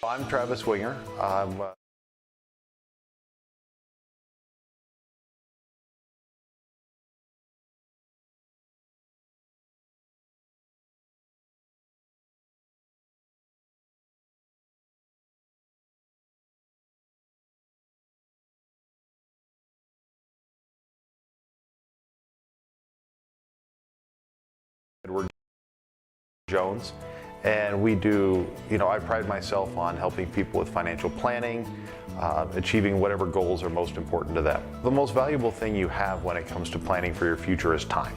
I'm Travis Winger. I'm Edward Jones, and we do, I pride myself on helping people with financial planning, achieving whatever goals are most important to them. The most valuable thing you have when it comes to planning for your future is time.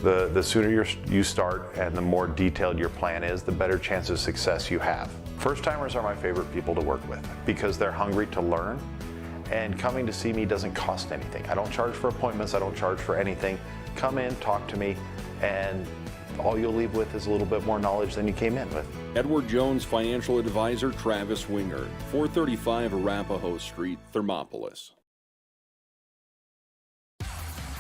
The sooner you start and the more detailed your plan is, the better chance of success you have. First-timers are my favorite people to work with because they're hungry to learn, and coming to see me doesn't cost anything. I don't charge for appointments, I don't charge for anything. Come in, talk to me, and all you'll leave with is a little bit more knowledge than you came in with. Edward Jones financial advisor Travis Winger, 435 Arapahoe Street, Thermopolis.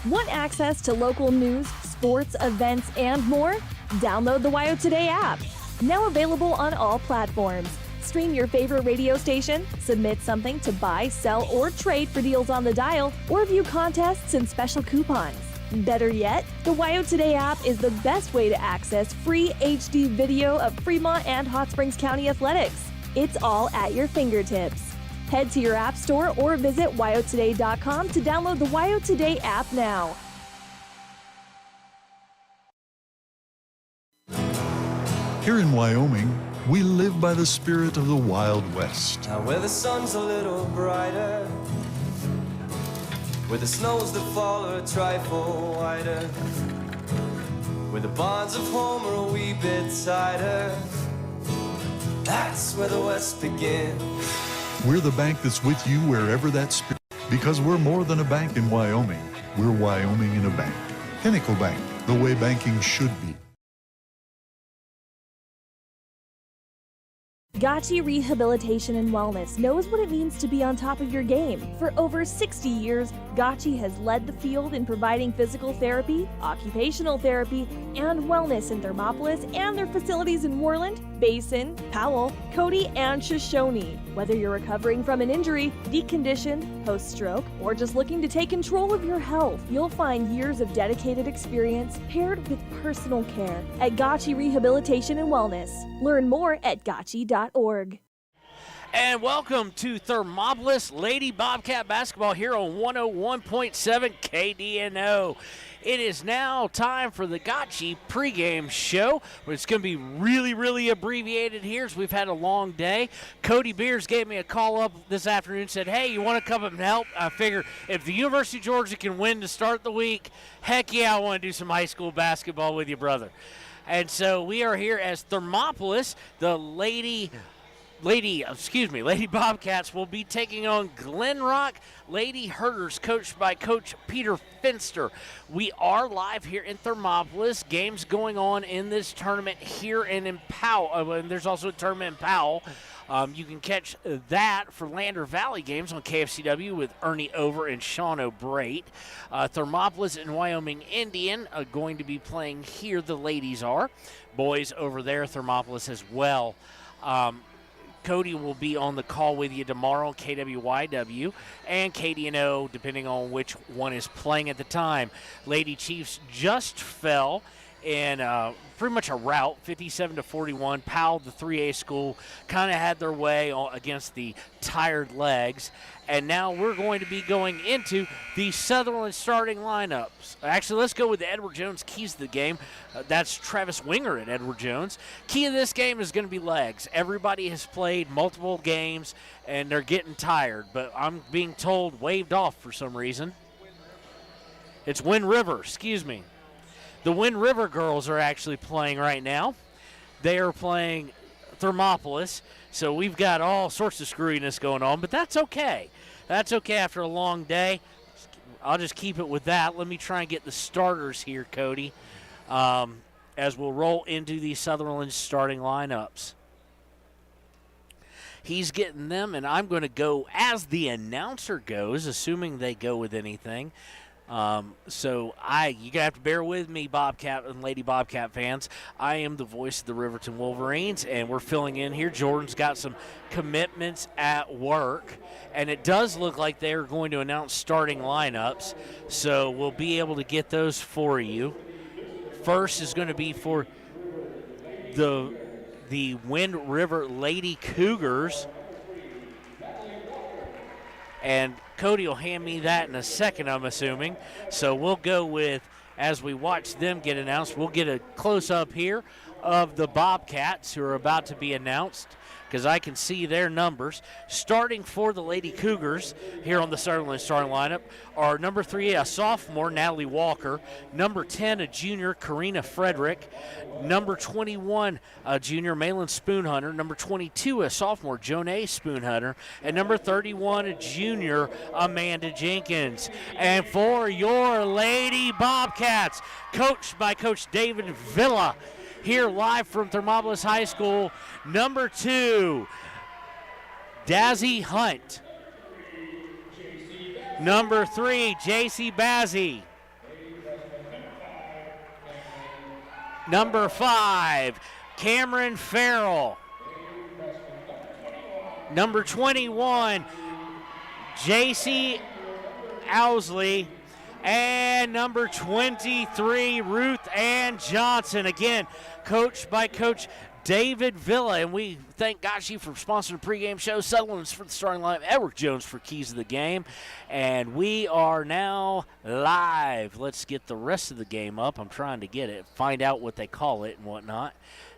Want access to local news, sports, events, and more? Download the WYO Today app. Now available on all platforms. Stream your favorite radio station, submit something to buy, sell, or trade for deals on the dial, or view contests and special coupons. Better yet, the WYO Today app is the best way to access free HD video of Fremont and Hot Springs County athletics. It's all at your fingertips. Head to your app store or visit wyotoday.com to download the WYO Today app now. Here in Wyoming, we live by the spirit of the Wild West. Now where the sun's a little brighter, where the snows that fall are a trifle wider, where the bonds of home are a wee bit tighter, that's where the West begins. We're the bank that's with you wherever that spirit, because we're more than a bank in Wyoming. We're Wyoming in a bank. Pinnacle Bank, the way banking should be. Gotchi Rehabilitation and Wellness knows what it means to be on top of your game. For over 60 years, Gotchi has led the field in providing physical therapy, occupational therapy, and wellness in Thermopolis and their facilities in Worland, Basin, Powell, Cody, and Shoshone. Whether you're recovering from an injury, deconditioned, post-stroke, or just looking to take control of your health, you'll find years of dedicated experience paired with personal care at Gotchi Rehabilitation and Wellness. Learn more at gotchi.org. And welcome to Thermopolis Lady Bobcat basketball here on 101.7 KDNO. It is now time for the Gotchi pregame show. It's going to be really, really abbreviated here as we've had a long day. Cody Beers gave me a call up this afternoon and said, hey, you want to come up and help? I figure if the University of Georgia can win to start the week, heck yeah, I want to do some high school basketball with you, brother. And so we are here as Thermopolis, the Lady Bobcats will be taking on Glenrock Lady Herders, coached by Coach Peter Finster. We are live here in Thermopolis. Games going on in this tournament here and in Powell. And there's also a tournament in Powell. You can catch that for Lander Valley games on KFCW with Ernie Over and Sean O'Brate. Thermopolis and Wyoming Indian are going to be playing here. The ladies are. Boys over there, Thermopolis as well. Cody will be on the call with you tomorrow on KWYW and KDNO, depending on which one is playing at the time. Lady Chiefs just fell in pretty much a rout, 57-41. Powell, the 3A school, kind of had their way against the Tired Legs. And now we're going to be going into the Sutherland starting lineups. Actually, let's go with the Edward Jones keys to the game. That's Travis Winger at Edward Jones. Key of this game is going to be legs. Everybody has played multiple games, and they're getting tired. But I'm being told waved off for some reason. It's Wind River, excuse me. The Wind River girls are actually playing right now. They are playing Thermopolis, so we've got all sorts of screwiness going on, but that's okay. That's okay after a long day. I'll just keep it with that. Let me try and get the starters here, Cody, as we'll roll into the Sutherland starting lineups. He's getting them, and I'm going to go as the announcer goes, assuming they go with anything. So you're gonna have to bear with me, Bobcat and Lady Bobcat fans. I am the voice of the Riverton Wolverines, and we're filling in here. Jordan's got some commitments at work, and it does look like they're going to announce starting lineups. So we'll be able to get those for you. First is going to be for the Wind River Lady Cougars. And Cody will hand me that in a second, I'm assuming. So we'll go with, as we watch them get announced, we'll get a close-up here of the Bobcats who are about to be announced, because I can see their numbers. Starting for the Lady Cougars here on the starting lineup are number 3, a sophomore, Natalie Walker. Number 10, a junior, Karina Frederick. Number 21, a junior, Malin Spoonhunter. Number 22, a sophomore, Jonay Spoonhunter. And number 31, a junior, Amanda Jenkins. And for your Lady Bobcats, coached by Coach David Villa, here live from Thermopolis High School, number 2, Dazzy Hunt. Number 3, JC Bazzi. Number 5, Cameron Farrell. Number 21, JC Owsley. And number 23, Ruth Ann Johnson. Again, coached by Coach David Villa. And we thank Gachi for sponsoring the pregame show, Sutherland's for the starting lineup, Edward Jones for keys of the game. And we are now live. Let's get the rest of the game up. I'm trying to get it, find out what they call it and whatnot.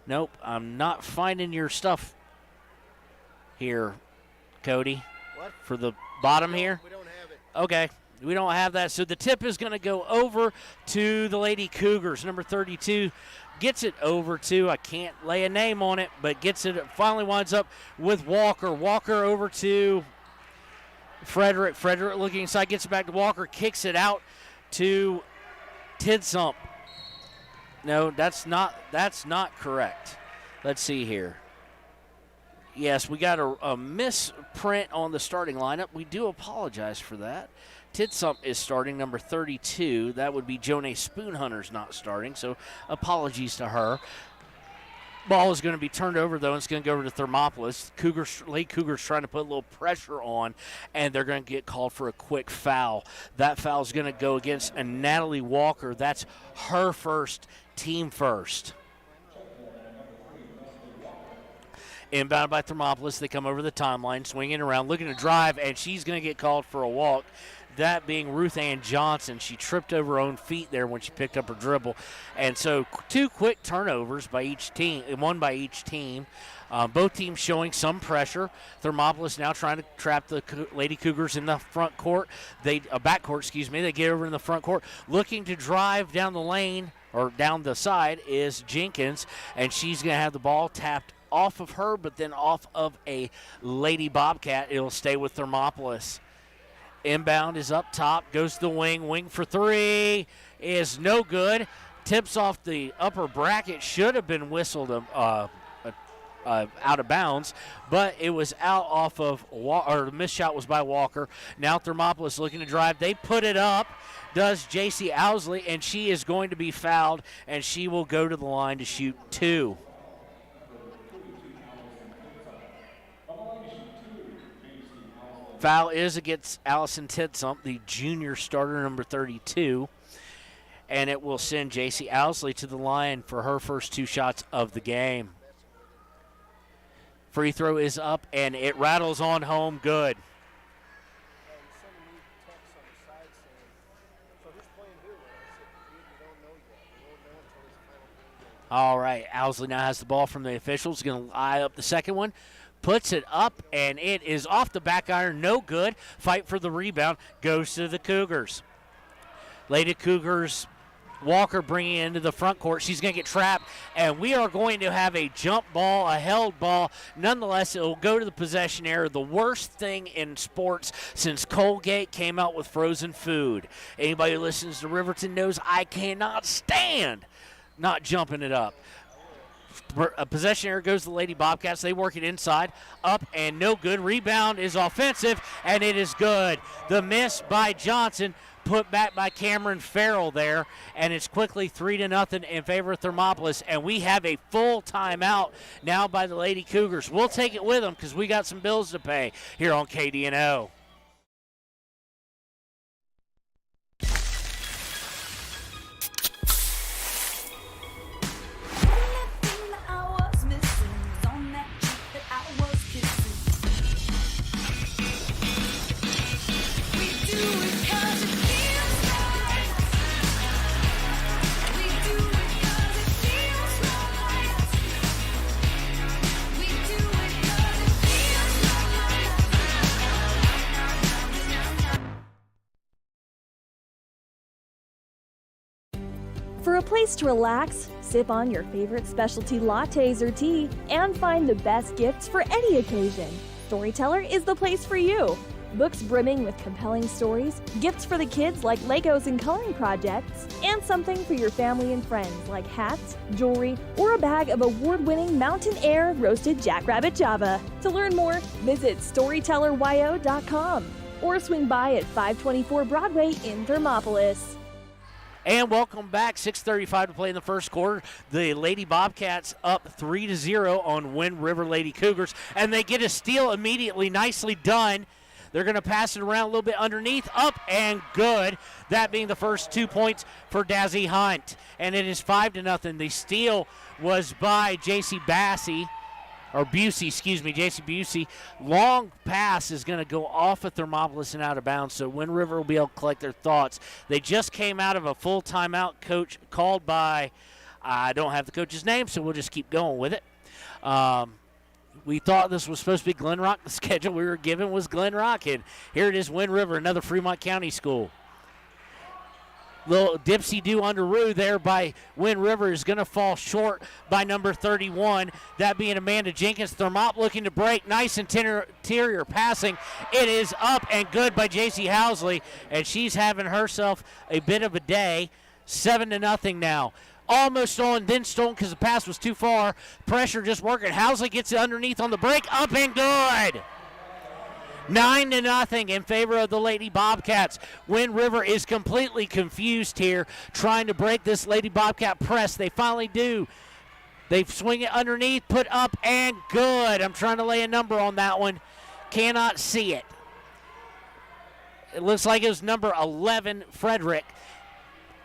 Nope, I'm not finding your stuff here, Cody. What? For the bottom here? We don't have it. Okay. We don't have that. So the tip is going to go over to the Lady Cougars. Number 32 gets it over to, I can't lay a name on it, but gets it, finally winds up with Walker. Walker over to Frederick. Frederick looking inside, gets it back to Walker, kicks it out to Tidsump. No, that's not correct. Let's see here. Yes, we got a misprint on the starting lineup. We do apologize for that. Tidsump is starting, number 32. That would be Jonay Spoonhunter's not starting, so apologies to her. Ball is going to be turned over, though, and it's going to go over to Thermopolis. Lady Cougars trying to put a little pressure on, and they're going to get called for a quick foul. That foul is going to go against Natalie Walker. That's her first, team first. Inbound by Thermopolis. They come over the timeline, swinging around, looking to drive, and she's going to get called for a walk. That being Ruth Ann Johnson. She tripped over her own feet there when she picked up her dribble. And so 2 quick turnovers by each team, one by each team. Both teams showing some pressure. Thermopolis now trying to trap the Lady Cougars in the front court. Backcourt, excuse me. They get over in the front court. Looking to drive down the lane, or down the side, is Jenkins. And she's going to have the ball tapped off of her, but then off of a Lady Bobcat. It'll stay with Thermopolis. Inbound is up top, goes to the wing for 3 is no good. Tips off the upper bracket, should have been whistled out of bounds, but it was out off of, or the missed shot was by Walker. Now Thermopolis looking to drive. They put it up, does JC Owsley, and she is going to be fouled, and she will go to the line to shoot 2. Foul is against Allison Tidsump, the junior starter, number 32. And it will send J.C. Owsley to the line for her first 2 shots of the game. Free throw is up, and it rattles on home good. All right, Owsley now has the ball from the officials. Going to eye up the second one. Puts it up, and it is off the back iron. No good. Fight for the rebound. Goes to the Cougars. Lady Cougars, Walker bringing it into the front court. She's going to get trapped, and we are going to have a jump ball, a held ball. Nonetheless, it will go to the possession area. The worst thing in sports since Colgate came out with frozen food. Anybody who listens to Riverton knows I cannot stand not jumping it up. A possession area goes to the Lady Bobcats. They work it inside, up, and no good. Rebound is offensive, and it is good. The miss by Johnson put back by Cameron Farrell there, and it's quickly 3-0 in favor of Thermopolis, and we have a full timeout now by the Lady Cougars. We'll take it with them because we got some bills to pay here on KDNO. For a place to relax, sip on your favorite specialty lattes or tea, and find the best gifts for any occasion, Storyteller is the place for you. Books brimming with compelling stories, gifts for the kids like Legos and coloring projects, and something for your family and friends like hats, jewelry, or a bag of award-winning Mountain Air roasted Jackrabbit Java. To learn more, visit StorytellerYO.com or swing by at 524 Broadway in Thermopolis. And welcome back. 6:35 to play in the first quarter. The Lady Bobcats up 3-0 on Wind River Lady Cougars, and they get a steal immediately. Nicely done. They're going to pass it around a little bit underneath, up and good. That being the first 2 points for Dazzy Hunt, and it is 5-0. The steal was by J.C. Busey. Busey. Long pass is going to go off of Thermopolis and out of bounds, so Wind River will be able to collect their thoughts. They just came out of a full timeout, coach, called by, I don't have the coach's name, so we'll just keep going with it. We thought this was supposed to be Glenrock. The schedule we were given was Glenrock, and here it is, Wind River, another Fremont County school. Little dipsy-do underoo there by Wind River is going to fall short by number 31, that being Amanda Jenkins. Thermop looking to break. Nice interior passing. It is up and good by J.C. Housley, and she's having herself a bit of a day. 7-0 now. Almost stolen, then stolen because the pass was too far. Pressure just working. Housley gets it underneath on the break. Up and good. 9-0 in favor of the Lady Bobcats. Wind River is completely confused here, trying to break this Lady Bobcat press. They finally do. They swing it underneath, put up, and good. I'm trying to lay a number on that one. Cannot see it. It looks like it was number 11, Frederick.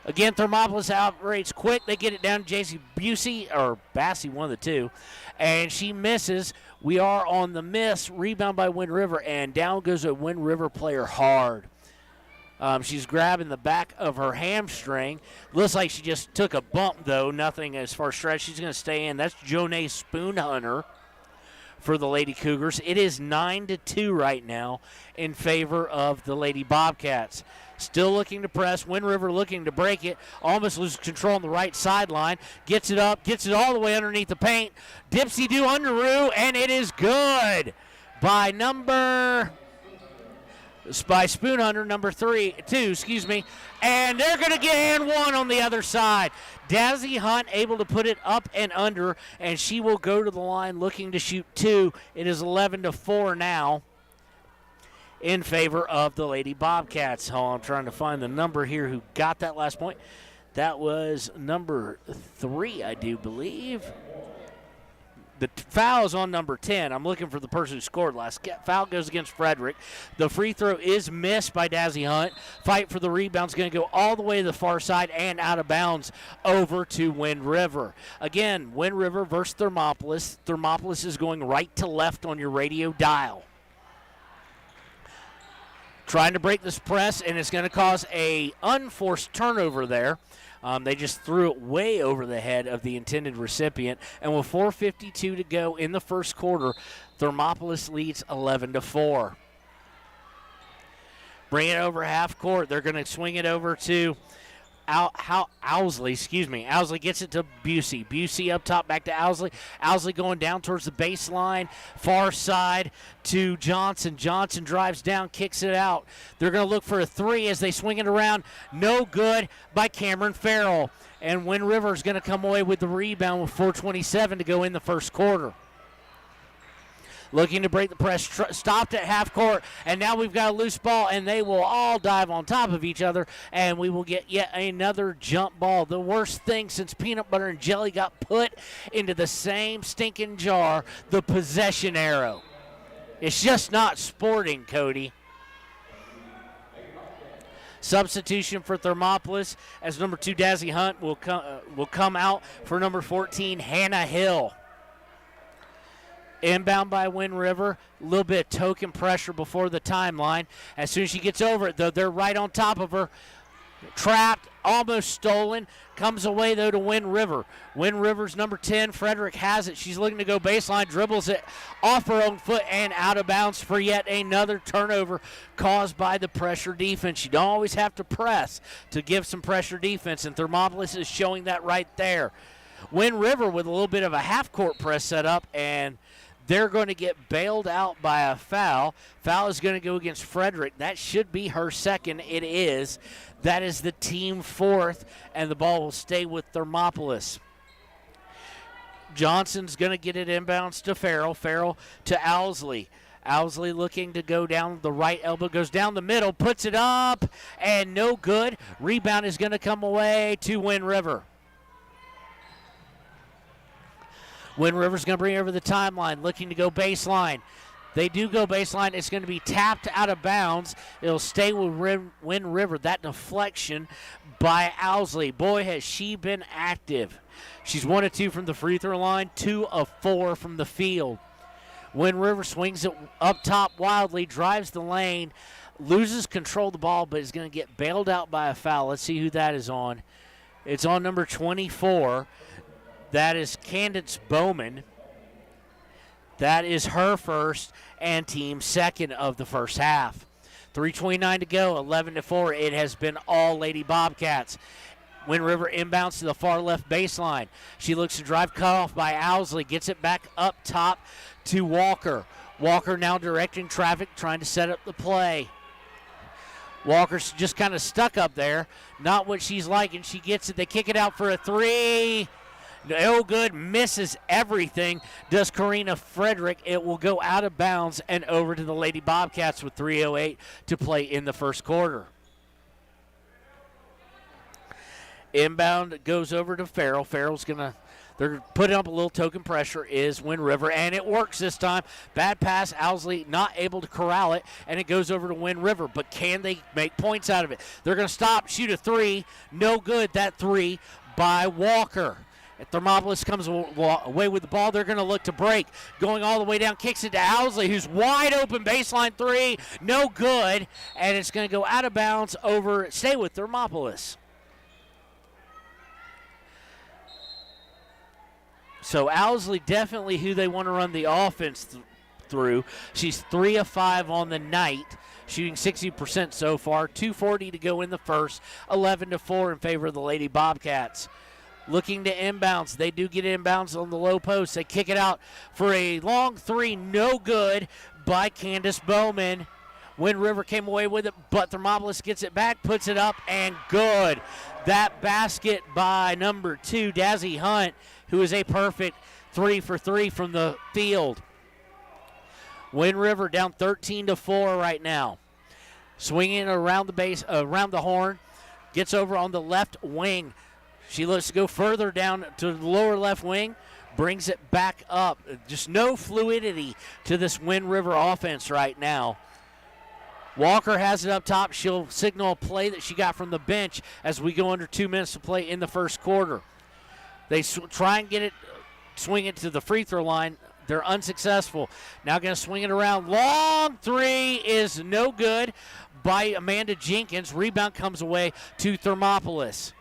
Again, Thermopolis operates quick. They get it down to J.C. Busey, or Bassey, one of the two, and she misses. We are on the miss. Rebound by Wind River, and down goes a Wind River player hard. She's grabbing the back of her hamstring. Looks like she just took a bump, though. Nothing as far as stretch. She's going to stay in. That's Jonay Spoonhunter for the Lady Cougars. It is 9-2 right now in favor of the Lady Bobcats. Still looking to press. Wind River looking to break it. Almost loses control on the right sideline. Gets it up. Gets it all the way underneath the paint. Dipsy-do underoo, and it is good by Spoonhunter, number 2, and they're going to get and one on the other side. Dazzy Hunt able to put it up and under, and she will go to the line looking to shoot 2. It is 11-4 now in favor of the Lady Bobcats. Oh, I'm trying to find the number here who got that last point. That was number 3, I do believe. The foul is on number 10. I'm looking for the person who scored last. Foul goes against Frederick. The free throw is missed by Dazzy Hunt. Fight for the rebound is going to go all the way to the far side and out of bounds over to Wind River. Again, Wind River versus Thermopolis. Thermopolis is going right to left on your radio dial. Trying to break this press, and it's going to cause a unforced turnover there. They just threw it way over the head of the intended recipient. And with 4:52 to go in the first quarter, Thermopolis leads 11-4. Bring it over half court. They're going to swing it over to Owsley. Owsley gets it to Busey. Busey up top, back to Owsley. Owsley going down towards the baseline, far side to Johnson. Johnson drives down, kicks it out. They're going to look for a 3 as they swing it around. No good by Cameron Farrell. And Wind River is going to come away with the rebound with 4:27 to go in the first quarter. looking to break the press, stopped at half court, and now we've got a loose ball, and they will all dive on top of each other, and we will get yet another jump ball. The worst thing since peanut butter and jelly got put into the same stinking jar, the possession arrow. It's just not sporting, Cody. Substitution for Thermopolis as number 2 Dazzy Hunt will come out for number 14 Hannah Hill. Inbound by Wind River, a little bit of token pressure before the timeline. As soon as she gets over it, though, they're right on top of her. Trapped, almost stolen, comes away though to Wind River. Wind River's number 10, Frederick has it. She's looking to go baseline, dribbles it off her own foot and out of bounds for yet another turnover caused by the pressure defense. You don't always have to press to give some pressure defense, and Thermopolis is showing that right there. Wind River with a little bit of a half-court press set up, and they're going to get bailed out by a foul. Foul is going to go against Frederick. That should be her second. It is. That is the team fourth, and the ball will stay with Thermopolis. Johnson's going to get it inbounds to Farrell. Farrell to Owsley. Owsley looking to go down the right elbow, goes down the middle, puts it up, and no good. Rebound is going to come away to Wind River. Wind River's going to bring it over the timeline, looking to go baseline. They do go baseline. It's going to be tapped out of bounds. It'll stay with Wind River. That deflection by Owsley. Boy, has she been active. She's 1 of 2 from the free throw line, 2 of 4 from the field. Wind River swings it up top wildly, drives the lane, loses control of the ball, but is going to get bailed out by a foul. Let's see who that is on. It's on number 24. That is Candace Bowman. That is her first and team second of the first half. 3:29 to go, 11-4. It has been all Lady Bobcats. Wind River inbounds to the far left baseline. She looks to drive, cut off by Owsley, gets it back up top to Walker. Walker now directing traffic, trying to set up the play. Walker's just kind of stuck up there. Not what she's liking. She gets it. They kick it out for a three. No good, misses everything, does Karina Frederick. It will go out of bounds and over to the Lady Bobcats with 3:08 to play in the first quarter. Inbound goes over to Farrell. Farrell's they're putting up a little token pressure is Wind River, and it works this time. Bad pass, Owsley not able to corral it, and it goes over to Wind River, but can they make points out of it? They're going to stop, shoot a three, no good, that three by Walker. If Thermopolis comes away with the ball, they're going to look to break. Going all the way down, kicks it to Owsley, who's wide open, baseline three, no good, and it's going to go out of bounds stay with Thermopolis. So Owsley definitely who they want to run the offense through. She's 3 of 5 on the night, shooting 60% so far. 2:40 to go in the first, 11-4 in favor of the Lady Bobcats. Looking to inbounds. They do get inbounds on the low post. They kick it out for a long three. No good by Candace Bowman. Wind River came away with it, but Thermopolis gets it back, puts it up, and good. That basket by number 2, Dazzy Hunt, who is a perfect 3 for 3 from the field. Wind River down 13-4 right now. Swinging around the base, around the horn. Gets over on the left wing. She looks to go further down to the lower left wing, brings it back up. Just no fluidity to this Wind River offense right now. Walker has it up top. She'll signal a play that she got from the bench as we go under 2 minutes to play in the first quarter. They try and get it, swing it to the free throw line. They're unsuccessful. Now going to swing it around. Long three is no good by Amanda Jenkins. Rebound comes away to Thermopolis.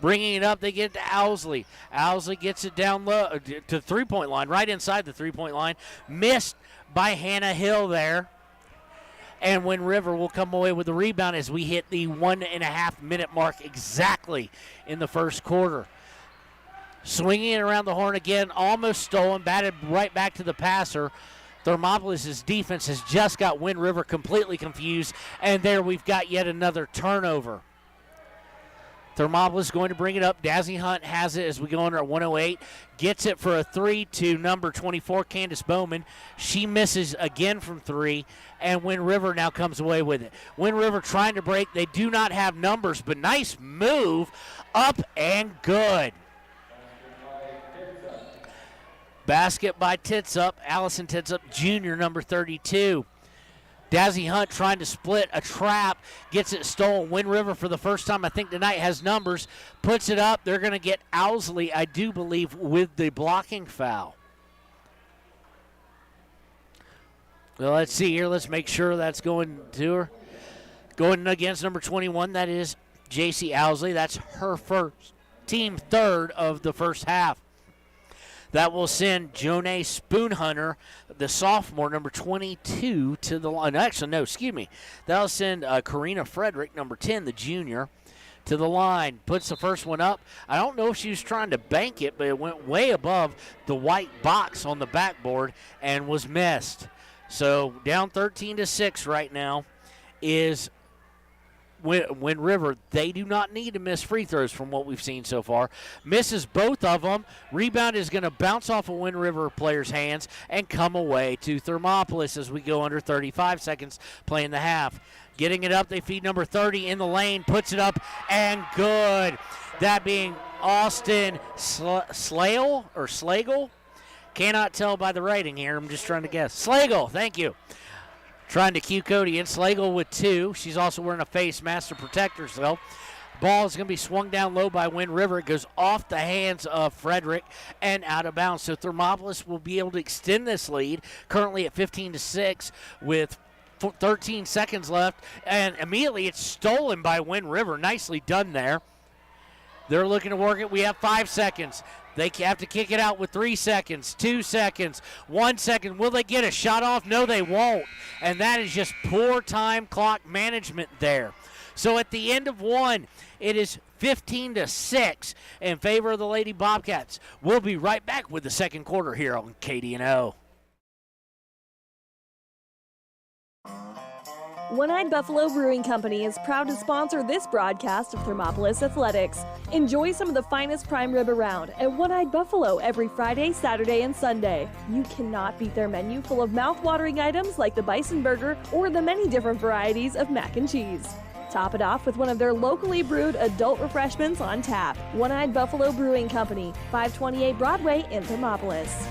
Bringing it up, they get it to Owsley. Owsley gets it down low to the three-point line, right inside the three-point line. Missed by Hannah Hill there. And Wind River will come away with the rebound as we hit the 1.5 minute mark exactly in the first quarter. Swinging it around the horn again, almost stolen, batted right back to the passer. Thermopolis' defense has just got Wind River completely confused, and there we've got yet another turnover. Thermopolis going to bring it up. Dazzy Hunt has it as we go under at 108. Gets it for a 3 to number 24, Candace Bowman. She misses again from 3, and Wind River now comes away with it. Wind River trying to break. They do not have numbers, but nice move. Up and good. Basket by Titsup. Allison Titsup Jr., number 32. Dazzy Hunt trying to split a trap, gets it stolen. Wind River for the first time I think tonight has numbers, puts it up. They're going to get Owsley, I do believe, with the blocking foul. Well, let's see here. Let's make sure that's going to her. Going against number 21, that is J.C. Owsley. That's her first, team third of the first half. That will send Jonay Spoonhunter, the sophomore, number 22, to the line. Actually, no, excuse me. That'll send Karina Frederick, number 10, the junior, to the line. Puts the first one up. I don't know if she was trying to bank it, but it went way above the white box on the backboard and was missed. So down 13-6 right now is Wind River. They do not need to miss free throws from what we've seen so far. Misses both of them. Rebound is going to bounce off a Wind River player's hands and come away to Thermopolis as we go under 35 seconds playing the half. Getting it up, they feed number 30 in the lane, puts it up, and good. That being Austin Slagle. Cannot tell by the writing here. I'm just trying to guess. Slagle, thank you. Trying to cue Cody in. Slagle with 2. She's also wearing a face mask to protect herself. Ball is going to be swung down low by Wind River. It goes off the hands of Frederick and out of bounds. So Thermopolis will be able to extend this lead, currently at 15-6 with 13 seconds left. And immediately it's stolen by Wind River. Nicely done there. They're looking to work it. We have 5 seconds. They have to kick it out with 3 seconds, 2 seconds, 1 second. Will they get a shot off? No, they won't. And that is just poor time clock management there. So at the end of 1, it is 15-6 in favor of the Lady Bobcats. We'll be right back with the second quarter here on KDNO. One-Eyed Buffalo Brewing Company is proud to sponsor this broadcast of Thermopolis Athletics. Enjoy some of the finest prime rib around at One-Eyed Buffalo every Friday, Saturday, and Sunday. You cannot beat their menu full of mouth-watering items like the bison burger or the many different varieties of mac and cheese. Top it off with one of their locally brewed adult refreshments on tap. One-Eyed Buffalo Brewing Company, 528 Broadway in Thermopolis.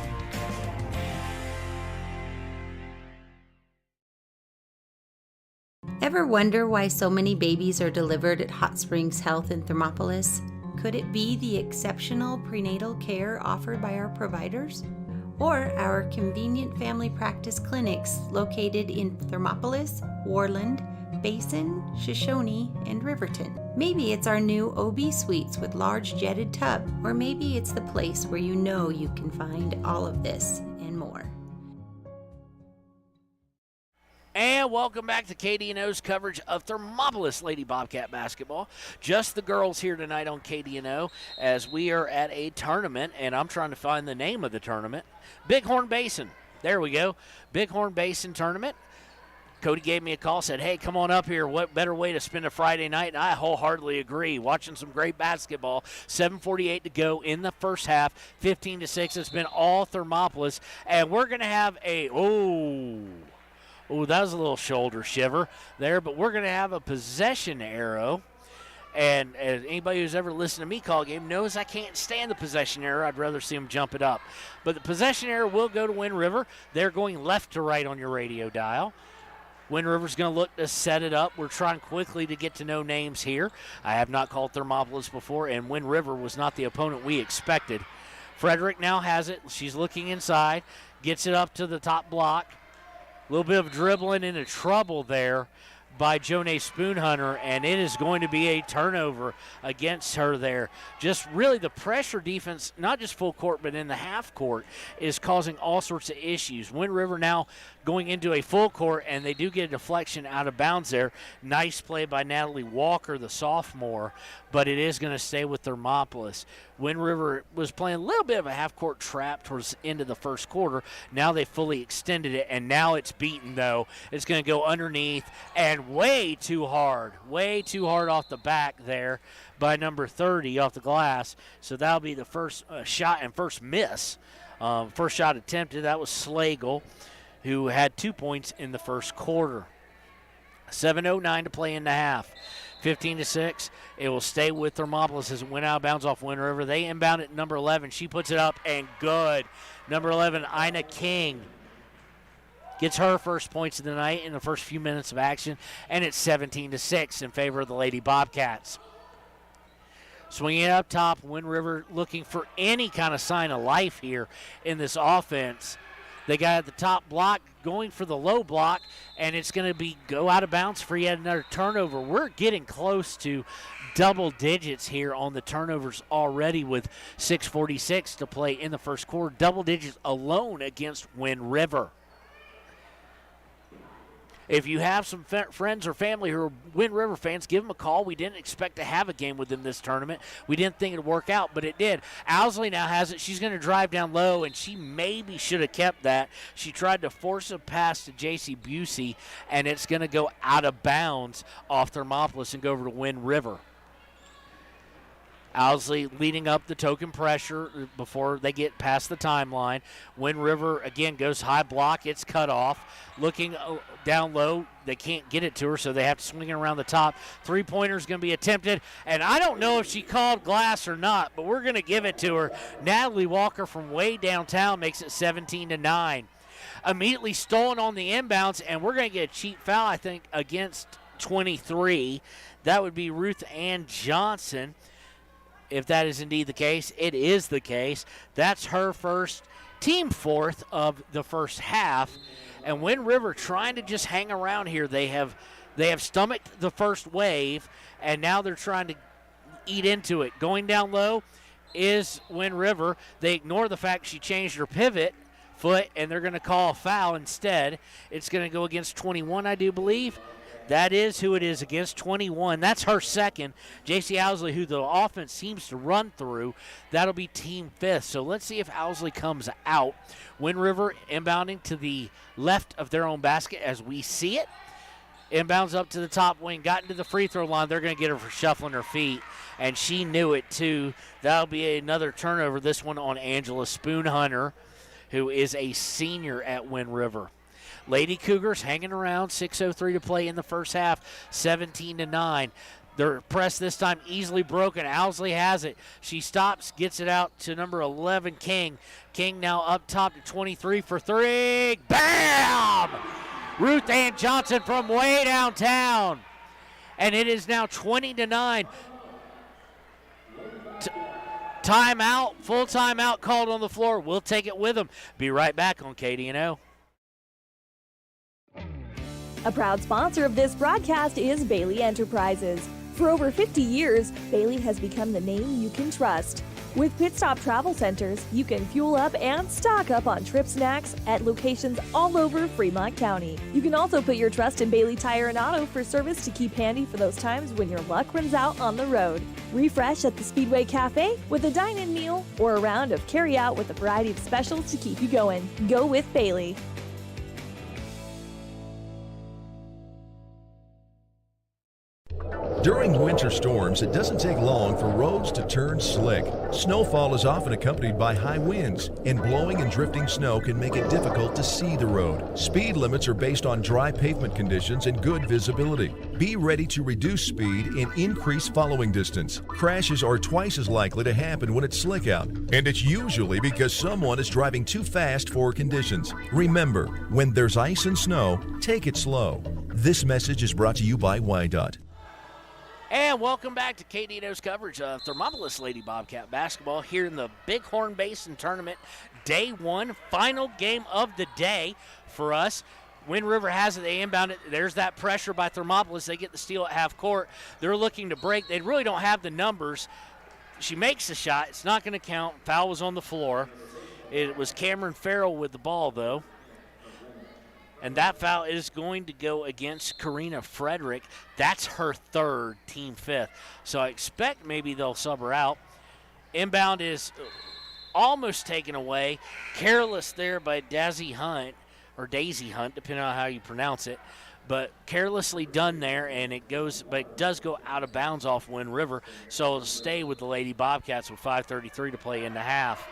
Ever wonder why so many babies are delivered at Hot Springs Health in Thermopolis? Could it be the exceptional prenatal care offered by our providers? Or our convenient family practice clinics located in Thermopolis, Worland, Basin, Shoshone, and Riverton? Maybe it's our new OB suites with large jetted tub, or maybe it's the place where you know you can find all of this and more. And welcome back to KDNO's coverage of Thermopolis Lady Bobcat basketball. Just the girls here tonight on KDNO as we are at a tournament, and I'm trying to find the name of the tournament. Big Horn Basin. There we go. Big Horn Basin Tournament. Cody gave me a call, said, hey, come on up here. What better way to spend a Friday night? And I wholeheartedly agree. Watching some great basketball. 7:48 to go in the first half. 15-6. It's been all Thermopolis. And we're going to have a, that was a little shoulder shiver there, but we're going to have a possession arrow. And anybody who's ever listened to me call a game knows I can't stand the possession arrow. I'd rather see them jump it up. But the possession arrow will go to Wind River. They're going left to right on your radio dial. Wind River's going to look to set it up. We're trying quickly to get to know names here. I have not called Thermopolis before, and Wind River was not the opponent we expected. Frederick now has it. She's looking inside, gets it up to the top block. A little bit of dribbling into trouble there by Jonay Spoonhunter, and it is going to be a turnover against her there. Just really the pressure defense, not just full court, but in the half court, is causing all sorts of issues. Wind River now going into a full court, and they do get a deflection out of bounds there. Nice play by Natalie Walker, the sophomore, but it is going to stay with Thermopolis. Wind River was playing a little bit of a half-court trap towards the end of the first quarter. Now they fully extended it, and now it's beaten, though. It's going to go underneath, and and way too hard off the back there by number 30 off the glass. So that'll be the first shot and first miss. First shot attempted, that was Slagle, who had 2 points in the first quarter. 7:09 to play in the half. 15-6. It will stay with Thermopolis as it went out of bounds off Wind River. They inbound at number 11. She puts it up and good. Number 11, Ina King, gets her first points of the night in the first few minutes of action, and it's 17-6 in favor of the Lady Bobcats. Swinging it up top, Wind River looking for any kind of sign of life here in this offense. They got at the top block, going for the low block, and it's going to go out of bounds for yet another turnover. We're getting close to double digits here on the turnovers already with 6:46 to play in the first quarter. Double digits alone against Wind River. If you have some friends or family who are Wind River fans, give them a call. We didn't expect to have a game with them this tournament. We didn't think it would work out, but it did. Owsley now has it. She's going to drive down low, and she maybe should have kept that. She tried to force a pass to J.C. Busey, and it's going to go out of bounds off Thermopolis and go over to Wind River. Owsley leading up the token pressure before they get past the timeline. Wind River, again, goes high block. It's cut off. Looking down low, they can't get it to her, so they have to swing it around the top. Three-pointer is going to be attempted, and I don't know if she called glass or not, but we're going to give it to her. Natalie Walker from way downtown makes it 17-9. Immediately stolen on the inbounds, and we're going to get a cheap foul, I think, against 23. That would be Ruth Ann Johnson. If that is indeed the case, it is the case. That's her first, team fourth of the first half. And Wind River trying to just hang around here. They have stomached the first wave, and now they're trying to eat into it. Going down low is Wind River. They ignore the fact she changed her pivot foot, and they're going to call a foul instead. It's going to go against 21, I do believe. That is who it is against, 21. That's her second. J.C. Owsley, who the offense seems to run through, that'll be team fifth. So let's see if Owsley comes out. Wind River inbounding to the left of their own basket as we see it. Inbounds up to the top wing, got into the free throw line. They're going to get her for shuffling her feet, and she knew it too. That'll be another turnover, this one on Angela Spoonhunter, who is a senior at Wind River. Lady Cougars hanging around, 6:03 to play in the first half, 17-9. Their press this time easily broken. Owsley has it. She stops, gets it out to number 11, King. King now up top to 23 for three. Bam! Ruth Ann Johnson from way downtown. And it is now 20-9. Timeout, full timeout called on the floor. We'll take it with them. Be right back on KDNO. A proud sponsor of this broadcast is Bailey Enterprises. For over 50 years, Bailey has become the name you can trust. With Pit Stop Travel Centers, you can fuel up and stock up on trip snacks at locations all over Fremont County. You can also put your trust in Bailey Tire and Auto for service to keep handy for those times when your luck runs out on the road. Refresh at the Speedway Cafe with a dine-in meal or a round of carry-out with a variety of specials to keep you going. Go with Bailey. During winter storms, it doesn't take long for roads to turn slick. Snowfall is often accompanied by high winds, and blowing and drifting snow can make it difficult to see the road. Speed limits are based on dry pavement conditions and good visibility. Be ready to reduce speed and increase following distance. Crashes are twice as likely to happen when it's slick out, and it's usually because someone is driving too fast for conditions. Remember, when there's ice and snow, take it slow. This message is brought to you by WYDOT. And welcome back to KDNO's coverage of Thermopolis Lady Bobcat basketball here in the Big Horn Basin Tournament. Day one, final game of the day for us. Wind River has it. They inbound it. There's that pressure by Thermopolis. They get the steal at half court. They're looking to break. They really don't have the numbers. She makes the shot. It's not going to count. Foul was on the floor. It was Cameron Farrell with the ball, though. And that foul is going to go against Karina Frederick. That's her third, team fifth. So I expect maybe they'll sub her out. Inbound is almost taken away. Careless there by Daisy Hunt, depending on how you pronounce it. but carelessly done there, and it does go out of bounds off Wind River, so it'll stay with the Lady Bobcats with 5:33 to play in the half.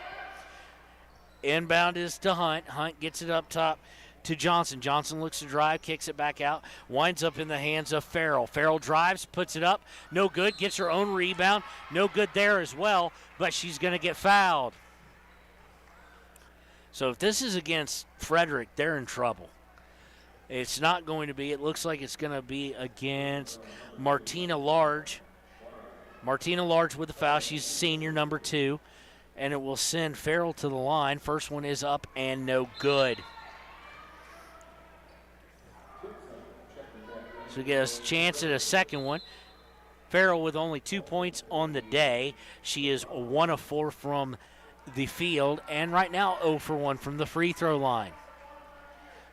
Inbound is to Hunt. Hunt gets it up top to Johnson. Johnson looks to drive, kicks it back out, winds up in the hands of Farrell. Farrell drives, puts it up, no good, gets her own rebound, no good there as well, but she's going to get fouled. So if this is against Frederick, they're in trouble. It's not going to be. It looks like it's going to be against Martina Large. Martina Large with the foul. She's senior, number 2. And it will send Farrell to the line. First one is up and no good. So we get a chance at a second one. Farrell with only 2 points on the day. She is 1 of 4 from the field, and right now 0 for 1 from the free throw line.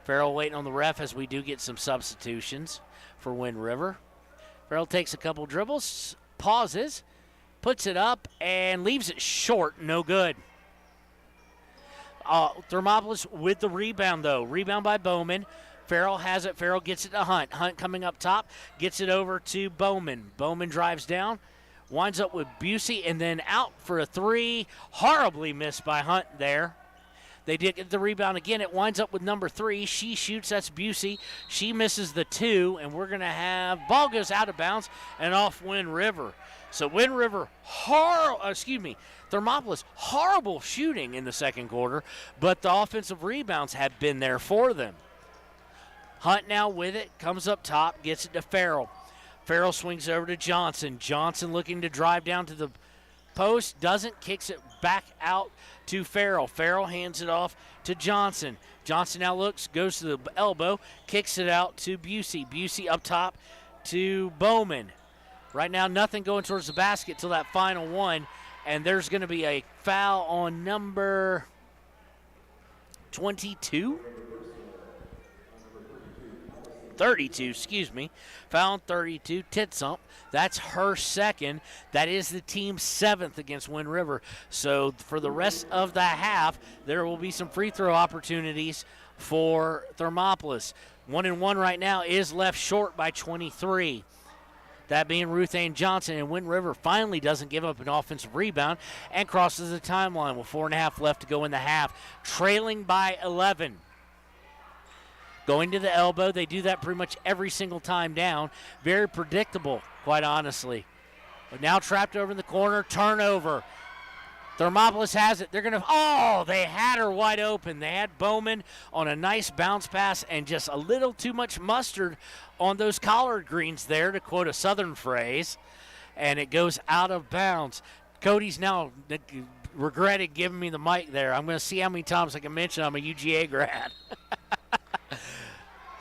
Farrell waiting on the ref as we do get some substitutions for Wind River. Farrell takes a couple dribbles, pauses, puts it up, and leaves it short, no good. Thermopolis with the rebound, though. Rebound by Bowman. Farrell has it. Farrell gets it to Hunt. Hunt coming up top, gets it over to Bowman. Bowman drives down, winds up with Busey, and then out for a 3. Horribly missed by Hunt there. They did get the rebound again. It winds up with number 3. She shoots. That's Busey. She misses the 2, and we're going to have ball goes out of bounds and off Wind River. So Wind River, Thermopolis, horrible shooting in the second quarter, but the offensive rebounds have been there for them. Hunt now with it, comes up top, gets it to Farrell. Farrell swings over to Johnson. Johnson looking to drive down to the post, doesn't, kicks it back out to Farrell. Farrell hands it off to Johnson. Johnson now looks, goes to the elbow, kicks it out to Busey. Busey up top to Bowman. Right now, nothing going towards the basket till that final one, and there's going to be a foul on number 22? 32, Foul on 32, Titsump. That's her second. That is the team's 7th against Wind River. So for the rest of the half, there will be some free throw opportunities for Thermopolis. 1-1 right now is left short by 23. That being Ruth Ann Johnson, and Wind River finally doesn't give up an offensive rebound and crosses the timeline with 4.5 left to go in the half, trailing by 11. Going to the elbow, they do that pretty much every single time down. Very predictable, quite honestly. But now trapped over in the corner, turnover. Thermopolis has it. They're going to, they had her wide open. They had Bowman on a nice bounce pass and just a little too much mustard on those collard greens there, to quote a Southern phrase, and it goes out of bounds. Cody's now regretted giving me the mic there. I'm going to see how many times I can mention I'm a UGA grad.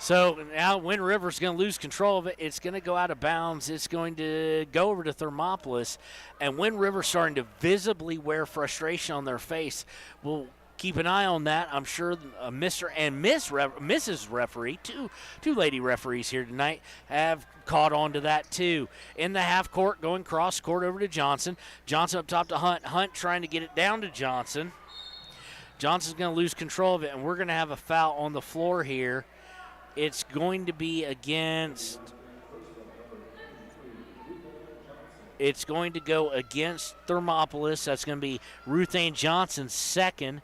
So now Wind River's going to lose control of it. It's going to go out of bounds. It's going to go over to Thermopolis. And Wind River's starting to visibly wear frustration on their face. We'll keep an eye on that. I'm sure Mr. and Mrs. Referee, two lady referees here tonight, have caught on to that too. In the half court, going cross court over to Johnson. Johnson up top to Hunt. Hunt trying to get it down to Johnson. Johnson's going to lose control of it, and we're going to have a foul on the floor here. It's going to be against. It's going to go against Thermopolis. That's going to be Ruth Ann Johnson's second,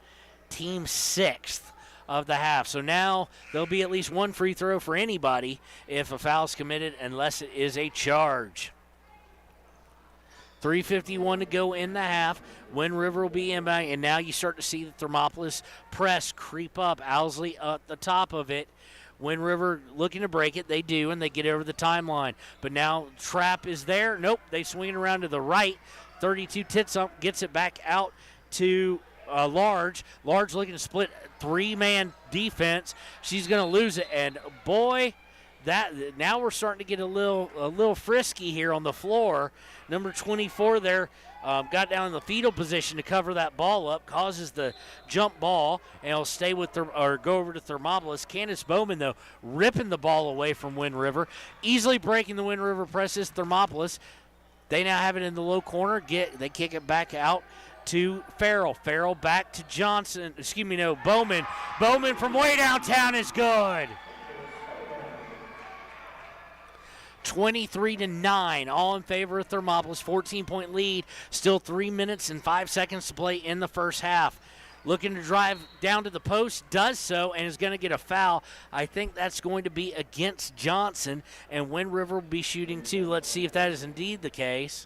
team 6th of the half. So now there'll be at least one free throw for anybody if a foul's committed, unless it is a charge. 3:51 to go in the half. Wind River will be inbound, and now you start to see the Thermopolis press creep up. Owsley at the top of it. Wind River looking to break it. They do, and they get over the timeline. But now trap is there. Nope, they swing it around to the right. 32 Titsump gets it back out to Large. Large looking to split 3-man defense. She's going to lose it, and boy, that now we're starting to get a little frisky here on the floor. Number 24 there got down in the fetal position to cover that ball up, causes the jump ball, and it'll stay with go over to Thermopolis. Candace Bowman, though, ripping the ball away from Wind River, easily breaking the Wind River presses. Thermopolis, they now have it in the low corner. They kick it back out to Farrell. Farrell back to Johnson. Bowman. Bowman from way downtown is good. 23-9, all in favor of Thermopolis. 14-point lead. Still 3 minutes and 5 seconds to play in the first half. Looking to drive down to the post, does so, and is going to get a foul. I think that's going to be against Johnson, and Wind River will be shooting too. Let's see if that is indeed the case.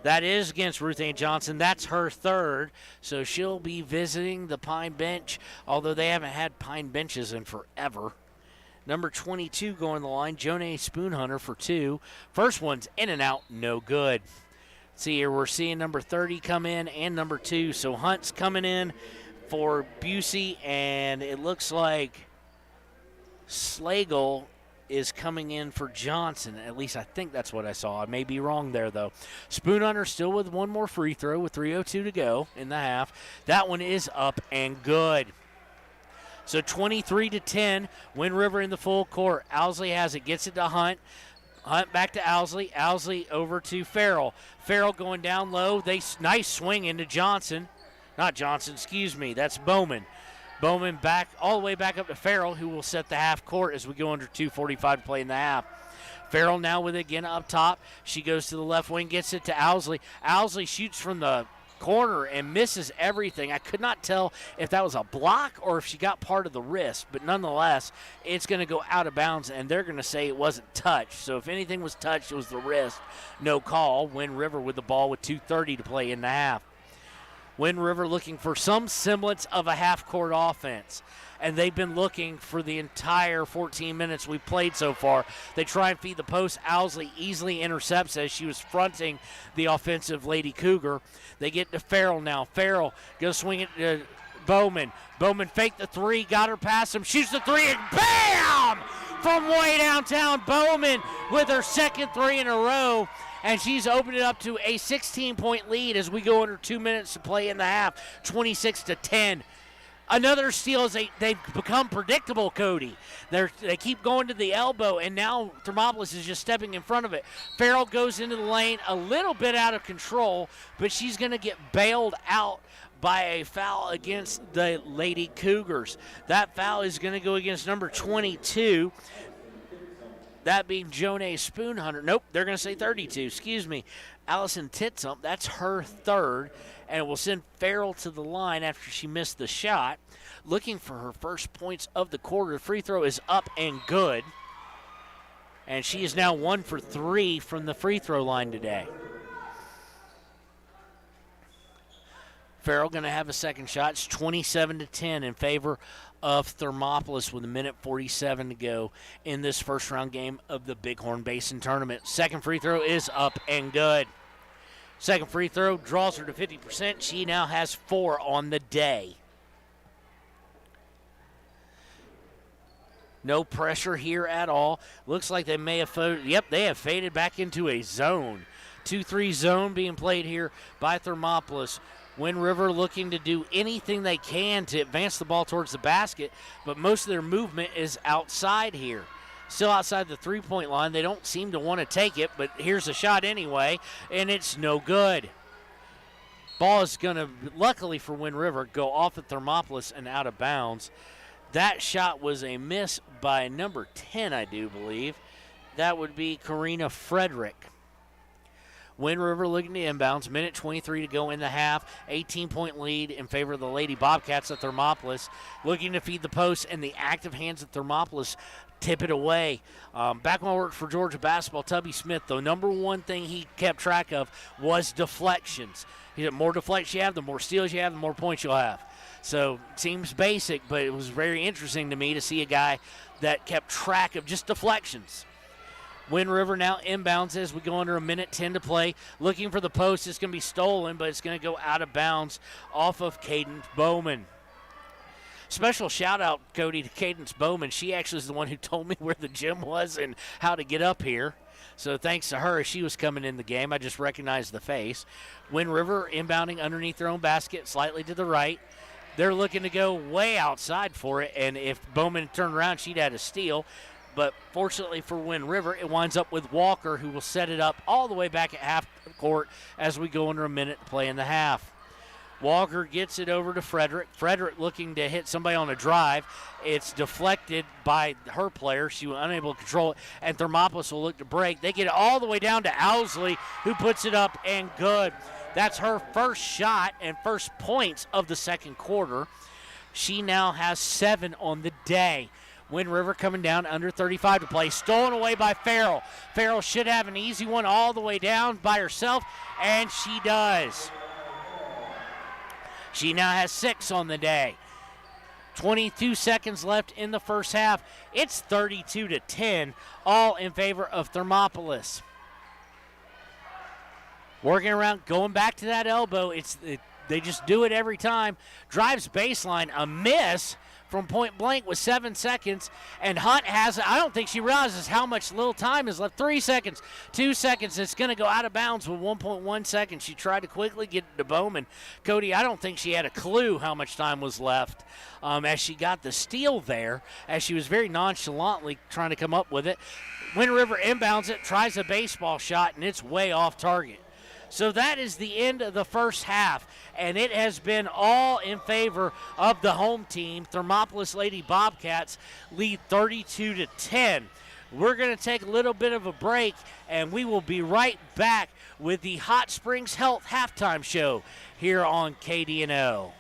That is against Ruth Ann Johnson. That's her third, so she'll be visiting the Pine bench, although they haven't had Pine benches in forever. Number 22 going the line, Jonay Spoonhunter for 2. First one's in and out, no good. See here, we're seeing number 30 come in and number 2. So Hunt's coming in for Busey, and it looks like Slagle is coming in for Johnson. At least I think that's what I saw. I may be wrong there, though. Spoonhunter still with one more free throw with 3:02 to go in the half. That one is up and good. So 23-10, Wind River in the full court. Owsley has it, gets it to Hunt. Hunt back to Owsley. Owsley over to Farrell. Farrell going down low. Nice swing into Johnson. Not Johnson, excuse me. That's Bowman. Bowman back all the way back up to Farrell, who will set the half court as we go under 2:45 to play in the half. Farrell now with it again up top. She goes to the left wing, gets it to Owsley. Owsley shoots from the corner and misses everything. I could not tell if that was a block or if she got part of the wrist, but nonetheless, it's going to go out of bounds, and they're going to say it wasn't touched. So if anything was touched, it was the wrist. No call. Wind River with the ball with 2:30 to play in the half. Wind River looking for some semblance of a half-court offense, and they've been looking for the entire 14 minutes we've played so far. They try and feed the post. Owsley easily intercepts as she was fronting the offensive Lady Cougar. They get to Farrell now. Farrell goes swing it to Bowman. Bowman faked the three, got her past him, shoots the three, and BAM! From way downtown, Bowman with her second three in a row. And she's opened it up to a 16-point lead as we go under 2 minutes to play in the half, 26-10. Another steal as they've become predictable, Cody. They keep going to the elbow, and now Thermopolis is just stepping in front of it. Farrell goes into the lane a little bit out of control, but she's going to get bailed out by a foul against the Lady Cougars. That foul is going to go against number 22. That being Jonay Spoonhunter. Nope, they're going to say 32. Excuse me. Allison Titsump, that's her third, and it will send Farrell to the line after she missed the shot. Looking for her first points of the quarter. Free throw is up and good. And she is now 1 for 3 from the free throw line today. Farrell going to have a second shot. It's 27-10 in favor of Thermopolis with 1:47 to go in this first round game of the Big Horn Basin Tournament. Second free throw is up and good. Second free throw draws her to 50%. She now has 4 on the day. No pressure here at all. Looks like they may have they have faded back into a zone. 2-3 zone being played here by Thermopolis. Wind River looking to do anything they can to advance the ball towards the basket, but most of their movement is outside here. Still outside the three-point line. They don't seem to want to take it, but here's a shot anyway, and it's no good. Ball is going to, luckily for Wind River, go off at Thermopolis and out of bounds. That shot was a miss by number 10, I do believe. That would be Karina Frederick. Wind River looking to inbounds. 1:23 to go in the half. 18-point lead in favor of the Lady Bobcats at Thermopolis. Looking to feed the post, and the active hands at Thermopolis tip it away. Back when I worked for Georgia basketball, Tubby Smith, the number one thing he kept track of was deflections. The more deflections you have, the more steals you have, the more points you'll have. So seems basic, but it was very interesting to me to see a guy that kept track of just deflections. Wind River now inbounds as we go under 1:10 to play. Looking for the post. It's going to be stolen, but it's going to go out of bounds off of Cadence Bowman. Special shout out, Cody, to Cadence Bowman. She actually is the one who told me where the gym was and how to get up here. So thanks to her, she was coming in the game. I just recognized the face. Wind River inbounding underneath their own basket, slightly to the right. They're looking to go way outside for it, and if Bowman turned around, she'd had a steal. But fortunately for Wind River, it winds up with Walker, who will set it up all the way back at half court as we go under a minute to play in the half. Walker gets it over to Frederick. Frederick looking to hit somebody on a drive. It's deflected by her player. She was unable to control it, and Thermopolis will look to break. They get it all the way down to Owsley, who puts it up and good. That's her first shot and first points of the second quarter. She now has 7 on the day. Wind River coming down under 35 to play. Stolen away by Farrell. Farrell should have an easy one all the way down by herself, and she does. She now has 6 on the day. 22 seconds left in the first half. It's 32-10, all in favor of Thermopolis. Working around, going back to that elbow. They just do it every time. Drives baseline, a miss from point blank with 7 seconds. And Hunt has it. I don't think she realizes how much little time is left. 3 seconds, 2 seconds. It's going to go out of bounds with 1.1 seconds. She tried to quickly get it to Bowman. Cody, I don't think she had a clue how much time was left as she got the steal there, as she was very nonchalantly trying to come up with it. Wind River inbounds it, tries a baseball shot, and it's way off target. So that is the end of the first half, and it has been all in favor of the home team. Thermopolis Lady Bobcats lead 32-10. We're going to take a little bit of a break, and we will be right back with the Hot Springs Health Halftime Show here on KDNO.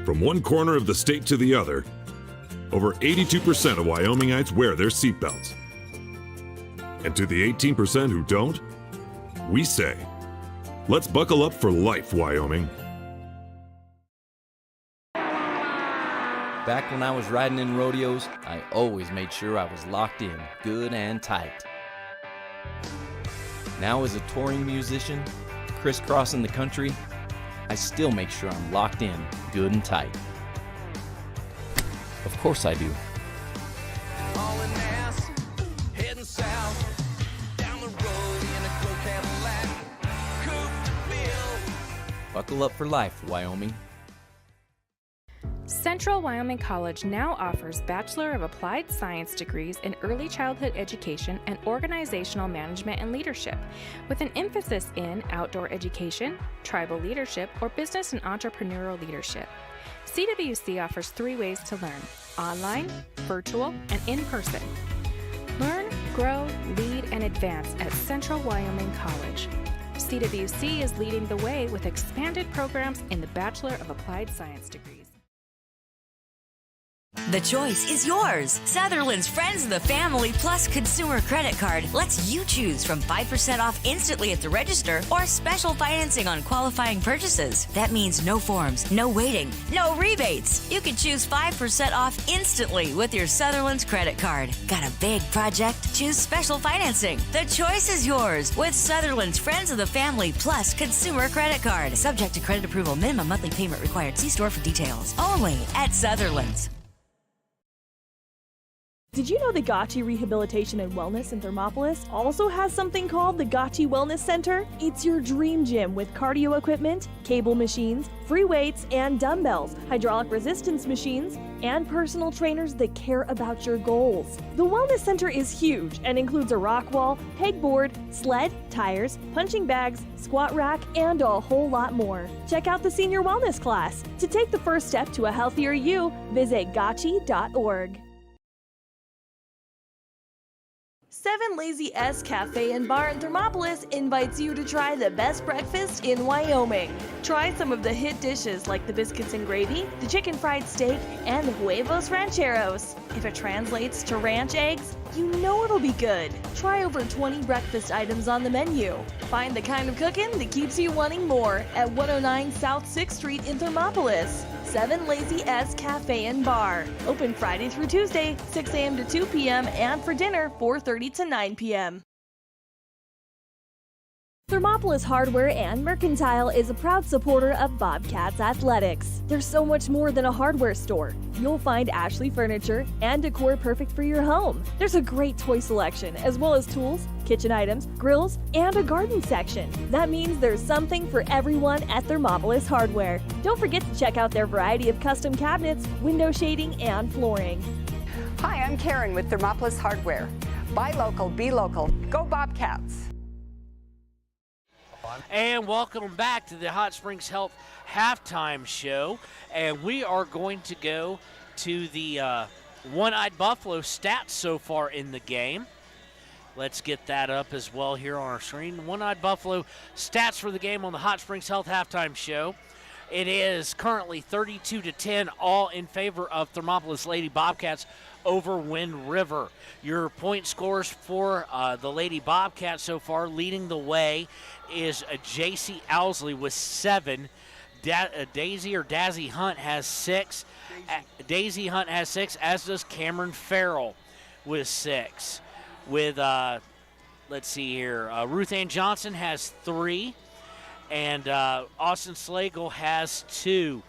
From one corner of the state to the other, over 82% of Wyomingites wear their seatbelts. And to the 18% who don't, we say, let's buckle up for life, Wyoming. Back when I was riding in rodeos, I always made sure I was locked in, good and tight. Now as a touring musician, crisscrossing the country, I still make sure I'm locked in, good and tight. Of course I do. Hauling ass, heading south, down the road in a gold Cadillac, coupe de ville. Buckle up for life, Wyoming. Central Wyoming College now offers Bachelor of Applied Science degrees in Early Childhood Education and Organizational Management and Leadership, with an emphasis in outdoor education, tribal leadership, or business and entrepreneurial leadership. CWC offers 3 ways to learn: online, virtual, and in person. Learn, grow, lead, and advance at Central Wyoming College. CWC is leading the way with expanded programs in the Bachelor of Applied Science degrees. The choice is yours. Sutherland's Friends of the Family Plus Consumer Credit Card lets you choose from 5% off instantly at the register or special financing on qualifying purchases. That means no forms, no waiting, no rebates. You can choose 5% off instantly with your Sutherland's credit card. Got a big project? Choose special financing. The choice is yours with Sutherland's Friends of the Family Plus Consumer Credit Card. Subject to credit approval. Minimum monthly payment required. See store for details. Only at Sutherland's. Did you know the Gotchi Rehabilitation and Wellness in Thermopolis also has something called the Gotchi Wellness Center? It's your dream gym with cardio equipment, cable machines, free weights and dumbbells, hydraulic resistance machines, and personal trainers that care about your goals. The Wellness Center is huge and includes a rock wall, pegboard, sled, tires, punching bags, squat rack, and a whole lot more. Check out the Senior Wellness class. To take the first step to a healthier you, visit gotchi.org. 7 Lazy S Cafe and Bar in Thermopolis invites you to try the best breakfast in Wyoming. Try some of the hit dishes like the biscuits and gravy, the chicken fried steak, and the huevos rancheros. If it translates to ranch eggs, you know it'll be good. Try over 20 breakfast items on the menu. Find the kind of cooking that keeps you wanting more at 109 South 6th Street in Thermopolis. 7 Lazy S Cafe and Bar. Open Friday through Tuesday, 6 a.m. to 2 p.m. and for dinner, 4:30 to 9 p.m. Thermopolis Hardware and Mercantile is a proud supporter of Bobcats Athletics. There's so much more than a hardware store. You'll find Ashley furniture and decor perfect for your home. There's a great toy selection, as well as tools, kitchen items, grills, and a garden section. That means there's something for everyone at Thermopolis Hardware. Don't forget to check out their variety of custom cabinets, window shading, and flooring. Hi, I'm Karen with Thermopolis Hardware. Buy local, be local. Go Bobcats. And welcome back to the Hot Springs Health halftime show. And we are going to go to the One-Eyed Buffalo stats so far in the game. Let's get that up as well here on our screen. One-Eyed Buffalo stats for the game on the Hot Springs Health halftime show. It is currently 32-10, all in favor of Thermopolis Lady Bobcats over Wind River. Your point scores for the Lady Bobcats so far, leading the way is J.C. Owsley with 7. Daisy or Dazzy Hunt has 6. Daisy Hunt has 6, as does Cameron Farrell with 6. With, let's see here, Ruth Ann Johnson has 3. And Austin Slagle has 2.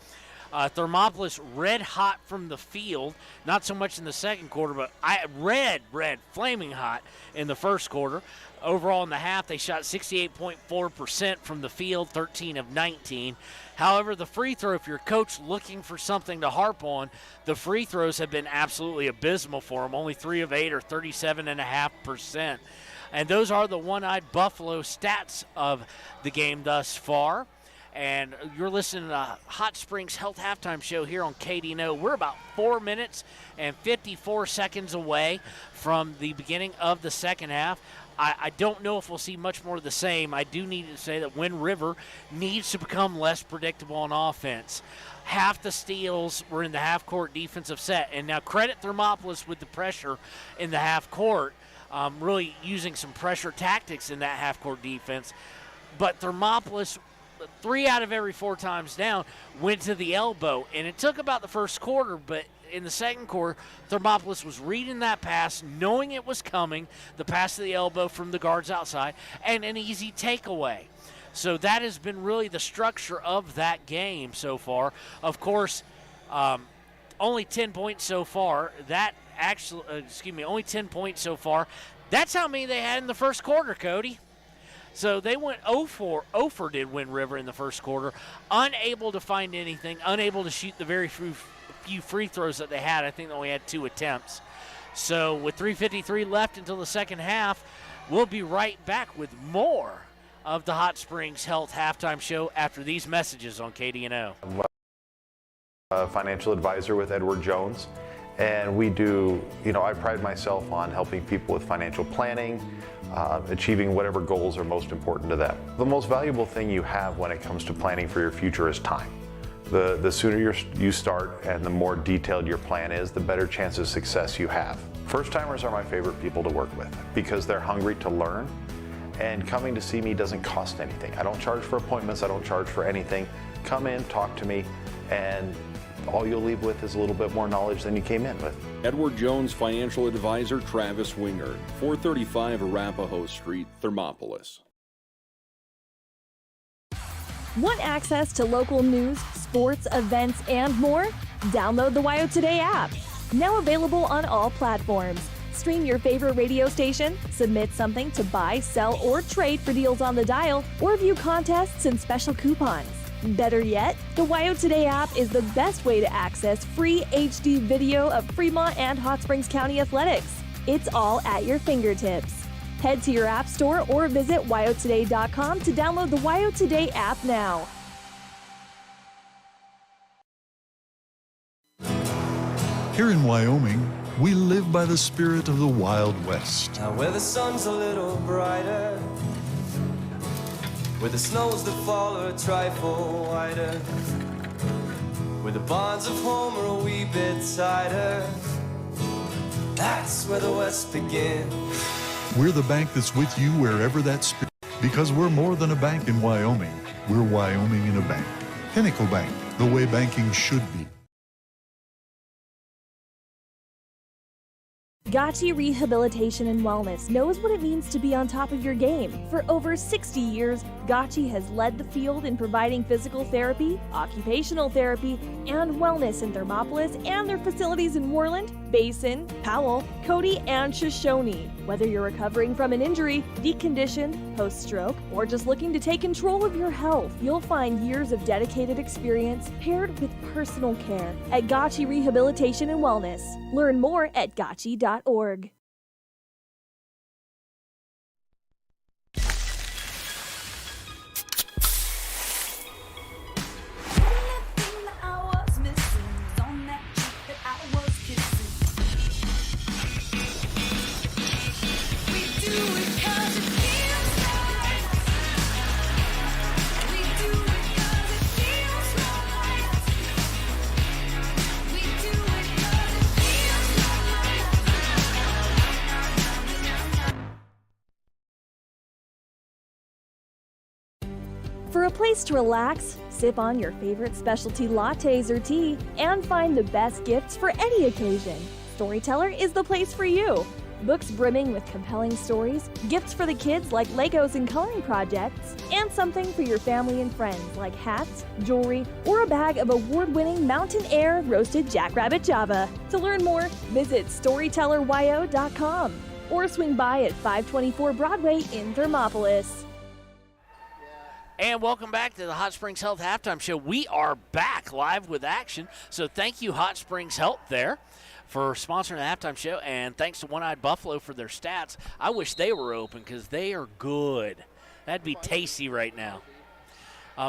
Thermopolis red hot from the field, not so much in the second quarter, but red, flaming hot in the first quarter. Overall in the half, they shot 68.4% from the field, 13 of 19. However, the free throw, if you're a coach looking for something to harp on, the free throws have been absolutely abysmal for them, only 3 of 8 or 37.5%. And those are the One-Eyed Buffalo stats of the game thus far. And you're listening to Hot Springs Health Halftime Show here on KDNO. We're about 4 minutes and 54 seconds away from the beginning of the second half. I don't know if we'll see much more of the same. I do need to say that Wind River needs to become less predictable on offense. Half the steals were in the half-court defensive set. And now credit Thermopolis with the pressure in the half-court. Really using some pressure tactics in that half-court defense. But Thermopolis, 3 out of every 4 times down, went to the elbow. And it took about the first quarter, but in the second quarter, Thermopolis was reading that pass, knowing it was coming, the pass to the elbow from the guards outside, and an easy takeaway. So that has been really the structure of that game so far. Of course, only 10 points so far. Only 10 points so far. That's how many they had in the first quarter, Cody. So they went 0-for did Wind River in the first quarter, unable to find anything, unable to shoot the very few free throws that they had. I think they only had 2 attempts. So with 3:53 left until the second half, we'll be right back with more of the Hot Springs Health halftime show after these messages on KDNO. I'm a financial advisor with Edward Jones. And we do, I pride myself on helping people with financial planning, achieving whatever goals are most important to them. The most valuable thing you have when it comes to planning for your future is time. The sooner you start and the more detailed your plan is, the better chance of success you have. First-timers are my favorite people to work with because they're hungry to learn, and coming to see me doesn't cost anything. I don't charge for appointments, I don't charge for anything. Come in, talk to me, and all you'll leave with is a little bit more knowledge than you came in with. Edward Jones Financial Advisor Travis Wingard, 435 Arapahoe Street, Thermopolis. Want access to local news, sports, events, and more? Download the WYO Today app. Now available on all platforms. Stream your favorite radio station, submit something to buy, sell, or trade for deals on the dial, or view contests and special coupons. Better yet, the WYO Today app is the best way to access free HD video of Fremont and Hot Springs County athletics. It's all at your fingertips. Head to your app store or visit wyotoday.com to download the WYO Today app now. Here in Wyoming, we live by the spirit of the Wild West. Now where the sun's a little brighter, where the snows that fall are a trifle wider, where the bonds of home are a wee bit tighter, that's where the West begins. We're the bank that's with you wherever that spirit, because we're more than a bank in Wyoming. We're Wyoming in a bank. Pinnacle Bank, the way banking should be. Gotchi Rehabilitation and Wellness knows what it means to be on top of your game. For over 60 years, Gotchi has led the field in providing physical therapy, occupational therapy, and wellness in Thermopolis and their facilities in Worland, Basin, Powell, Cody, and Shoshone. Whether you're recovering from an injury, deconditioned, post-stroke, or just looking to take control of your health, you'll find years of dedicated experience paired with personal care at Gotchi Rehabilitation and Wellness. Learn more at gotchi.org. for a place to relax, sip on your favorite specialty lattes or tea, and find the best gifts for any occasion, Storyteller is the place for you. Books brimming with compelling stories, gifts for the kids like Legos and coloring projects, and something for your family and friends like hats, jewelry, or a bag of award-winning Mountain Air roasted jackrabbit java. To learn more, visit StorytellerYO.com or swing by at 524 Broadway in Thermopolis. And welcome back to the Hot Springs Health Halftime Show. We are back live with action, so thank you, Hot Springs Health, there for sponsoring the halftime show, and thanks to One-Eyed Buffalo for their stats. I wish they were open because they are good. That'd be tasty right now.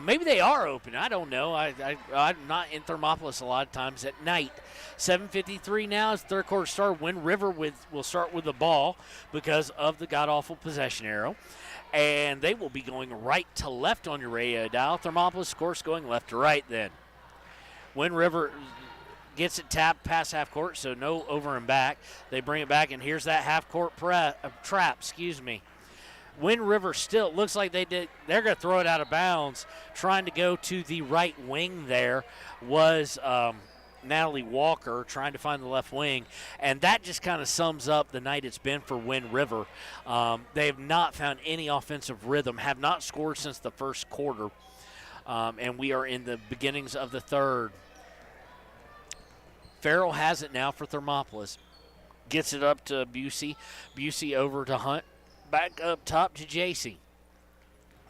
Maybe they are open. I don't know. I'm not in Thermopolis a lot of times at night. 7:53 now is third quarter start. Wind River will start with the ball because of the god-awful possession arrow. And they will be going right to left on your radio dial. Thermopolis, of course, going left to right then. Wind River gets it tapped past half court, so no over and back. They bring it back, and here's that half court trap. Wind River still looks like they're going to throw it out of bounds. Trying to go to the right wing there was Natalie Walker trying to find the left wing, and that just kind of sums up the night it's been for Wind River. They have not found any offensive rhythm, have not scored since the first quarter, and we are in the beginnings of the third. Farrell has it now for Thermopolis. Gets it up to Busey. Busey over to Hunt. Back up top to JC.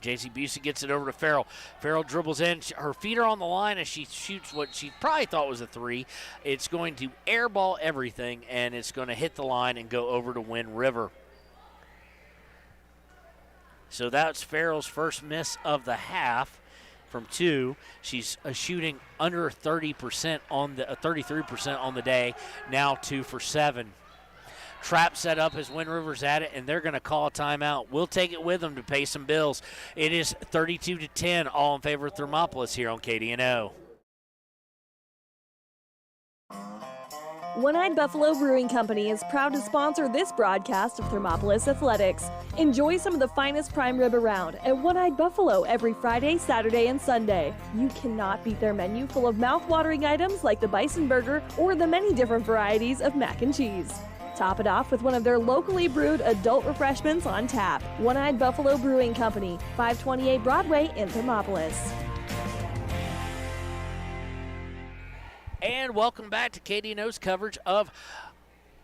JC Busey gets it over to Farrell. Farrell dribbles in. Her feet are on the line as she shoots what she probably thought was a three. It's going to airball everything, and it's going to hit the line and go over to Wind River. So that's Farrell's first miss of the half. From two, she's shooting under 30% on the 33% on the day. Now 2 for 7. Trap set up as Wind River's at it, and they're going to call a timeout. We'll take it with them to pay some bills. It is 32-10, all in favor of Thermopolis here on KDNO. One-Eyed Buffalo Brewing Company is proud to sponsor this broadcast of Thermopolis Athletics. Enjoy some of the finest prime rib around at One-Eyed Buffalo every Friday, Saturday, and Sunday. You cannot beat their menu full of mouth-watering items like the bison burger or the many different varieties of mac and cheese. Top it off with one of their locally brewed adult refreshments on tap. One-Eyed Buffalo Brewing Company, 528 Broadway in Thermopolis. And welcome back to KDNO's coverage of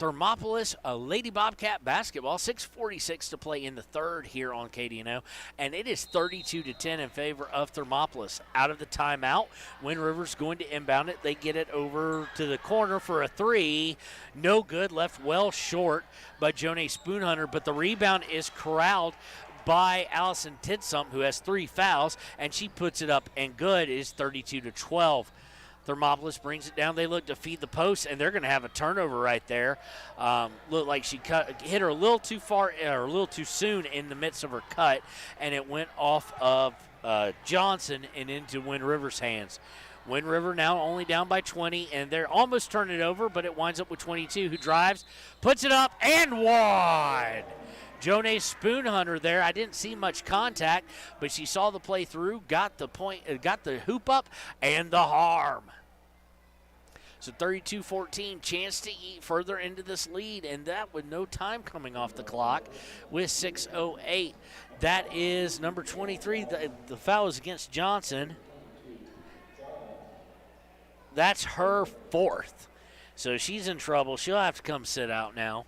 Thermopolis Lady Bobcat basketball. 6:46 to play in the third here on KDNO, and it is 32-10 in favor of Thermopolis. Out of the timeout, Wind River's going to inbound it. They get it over to the corner for a three. No good, left well short by Jonay Spoonhunter, but the rebound is corralled by Allison Tidsump, who has 3 fouls, and she puts it up, and good. It is 32-12. Thermopolis brings it down. They look to feed the post, and they're going to have a turnover right there. Looked like she hit her a little too far or a little too soon in the midst of her cut, and it went off of Johnson and into Wind River's hands. Wind River now only down by 20, and they're almost turning it over, but it winds up with 22, who drives, puts it up, and wide. Jonay Spoonhunter there. I didn't see much contact, but she saw the play through, got the hoop up, and the harm. So 32-14, chance to eat further into this lead, and that with no time coming off the clock with 6:08. That is number 23. The foul is against Johnson. That's her 4th. So she's in trouble. She'll have to come sit out now.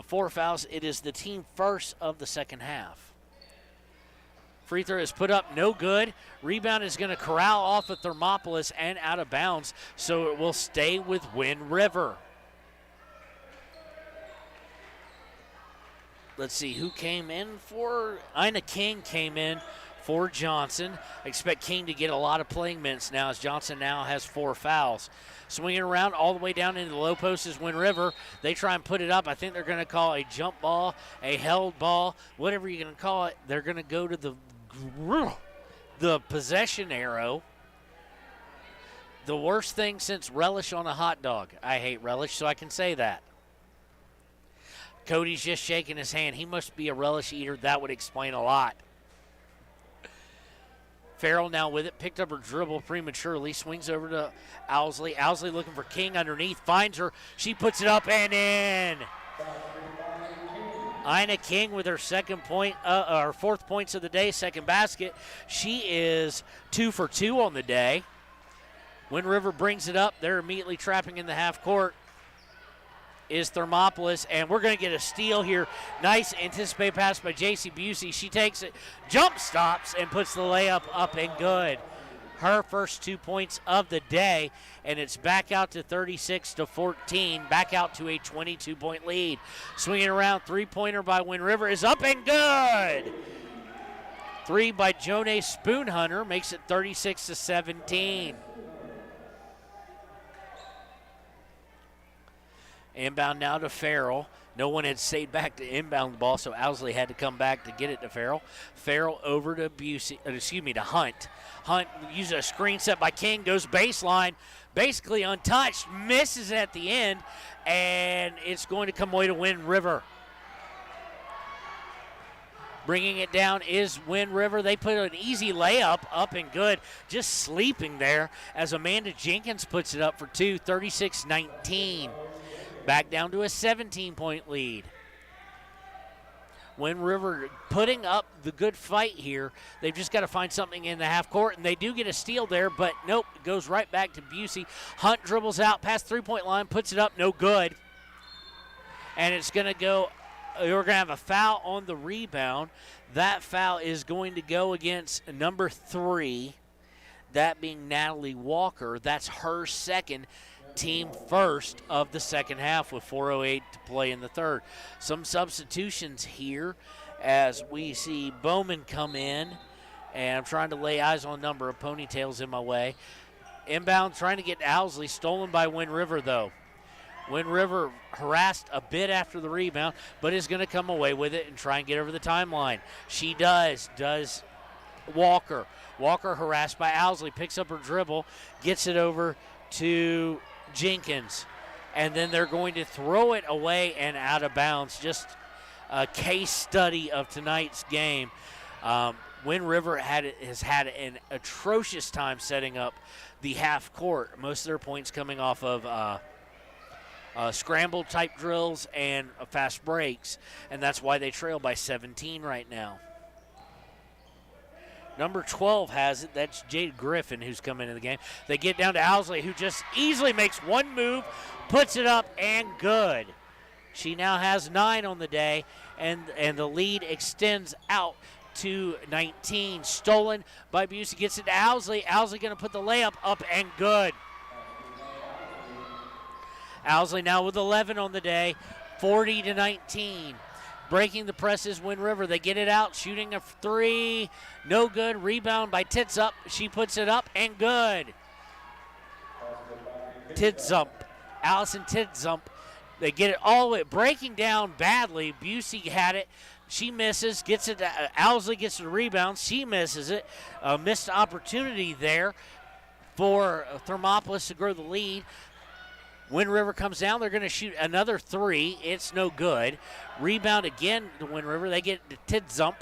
4 fouls. It is the team first of the second half. Free throw is put up, no good. Rebound is going to corral off of Thermopolis and out of bounds, so it will stay with Wind River. Let's see who came in for. Ina King came in for Johnson. I expect King to get a lot of playing minutes now, as Johnson now has 4 fouls. Swinging around all the way down into the low post is Wind River. They try and put it up. I think they're going to call a jump ball, a held ball, whatever you're going to call it. They're going to go to the possession arrow. The worst thing since relish on a hot dog. I hate relish, so I can say that. Cody's just shaking his hand. He must be a relish eater. That would explain a lot. Farrell now with it, picked up her dribble prematurely, swings over to Owsley. Owsley looking for King underneath, finds her. She puts it up and in. Ina King with her second point, her fourth points of the day, second basket. She is 2 for 2 on the day. Wind River brings it up. They're immediately trapping in the half court. Is Thermopolis, and we're going to get a steal here. Nice anticipated pass by J.C. Busey. She takes it, jump stops, and puts the layup up and good. Her first 2 points of the day, and it's back out to 36-14, back out to a 22-point lead. Swinging around, three-pointer by Wind River is up and good. 3 by Jonay Spoonhunter makes it 36-17. Inbound now to Farrell. No one had stayed back to inbound the ball, so Owsley had to come back to get it to Farrell. Farrell over to to Hunt. Hunt uses a screen set by King, goes baseline, basically untouched, misses at the end, and it's going to come away to Wind River. Bringing it down is Wind River. They put an easy layup up and good, just sleeping there as Amanda Jenkins puts it up for 2, 36-19. Back down to a 17-point lead. Wind River putting up the good fight here. They've just got to find something in the half court, and they do get a steal there, but nope, it goes right back to Busey. Hunt dribbles out past three-point line, puts it up, no good. And it's going to go, we're going to have a foul on the rebound. That foul is going to go against number 3, that being Natalie Walker. That's her second, team first of the second half with 4:08 to play in the third. Some substitutions here as we see Bowman come in, and I'm trying to lay eyes on a number of ponytails in my way. Inbound trying to get Owsley, stolen by Wind River though. Wind River harassed a bit after the rebound, but is going to come away with it and try and get over the timeline. She does Walker. Walker harassed by Owsley, picks up her dribble, gets it over to Jenkins, and then they're going to throw it away and out of bounds. Just a case study of tonight's game. Wind River has had an atrocious time setting up the half court. Most of their points coming off of scramble type drills and fast breaks, and that's why they trail by 17 right now. Number 12 has it. That's Jade Griffin who's come into the game. They get down to Owsley, who just easily makes one move, puts it up, and good. She now has 9 on the day, and the lead extends out to 19. Stolen by Busey. Gets it to Owsley. Owsley going to put the layup up and good. Owsley now with 11 on the day, 40-19. Breaking the press is Wind River. They get it out, shooting a 3. No good. Rebound by Titzup. She puts it up and good. Titzup. Allison Titzup. They get it all the way. Breaking down badly. Busey had it. She misses. Gets it to Owsley. Gets the rebound. She misses it. Missed opportunity there for Thermopolis to grow the lead. Wind River comes down. They're going to shoot another 3. It's no good. Rebound again to Wind River. They get to Titzup,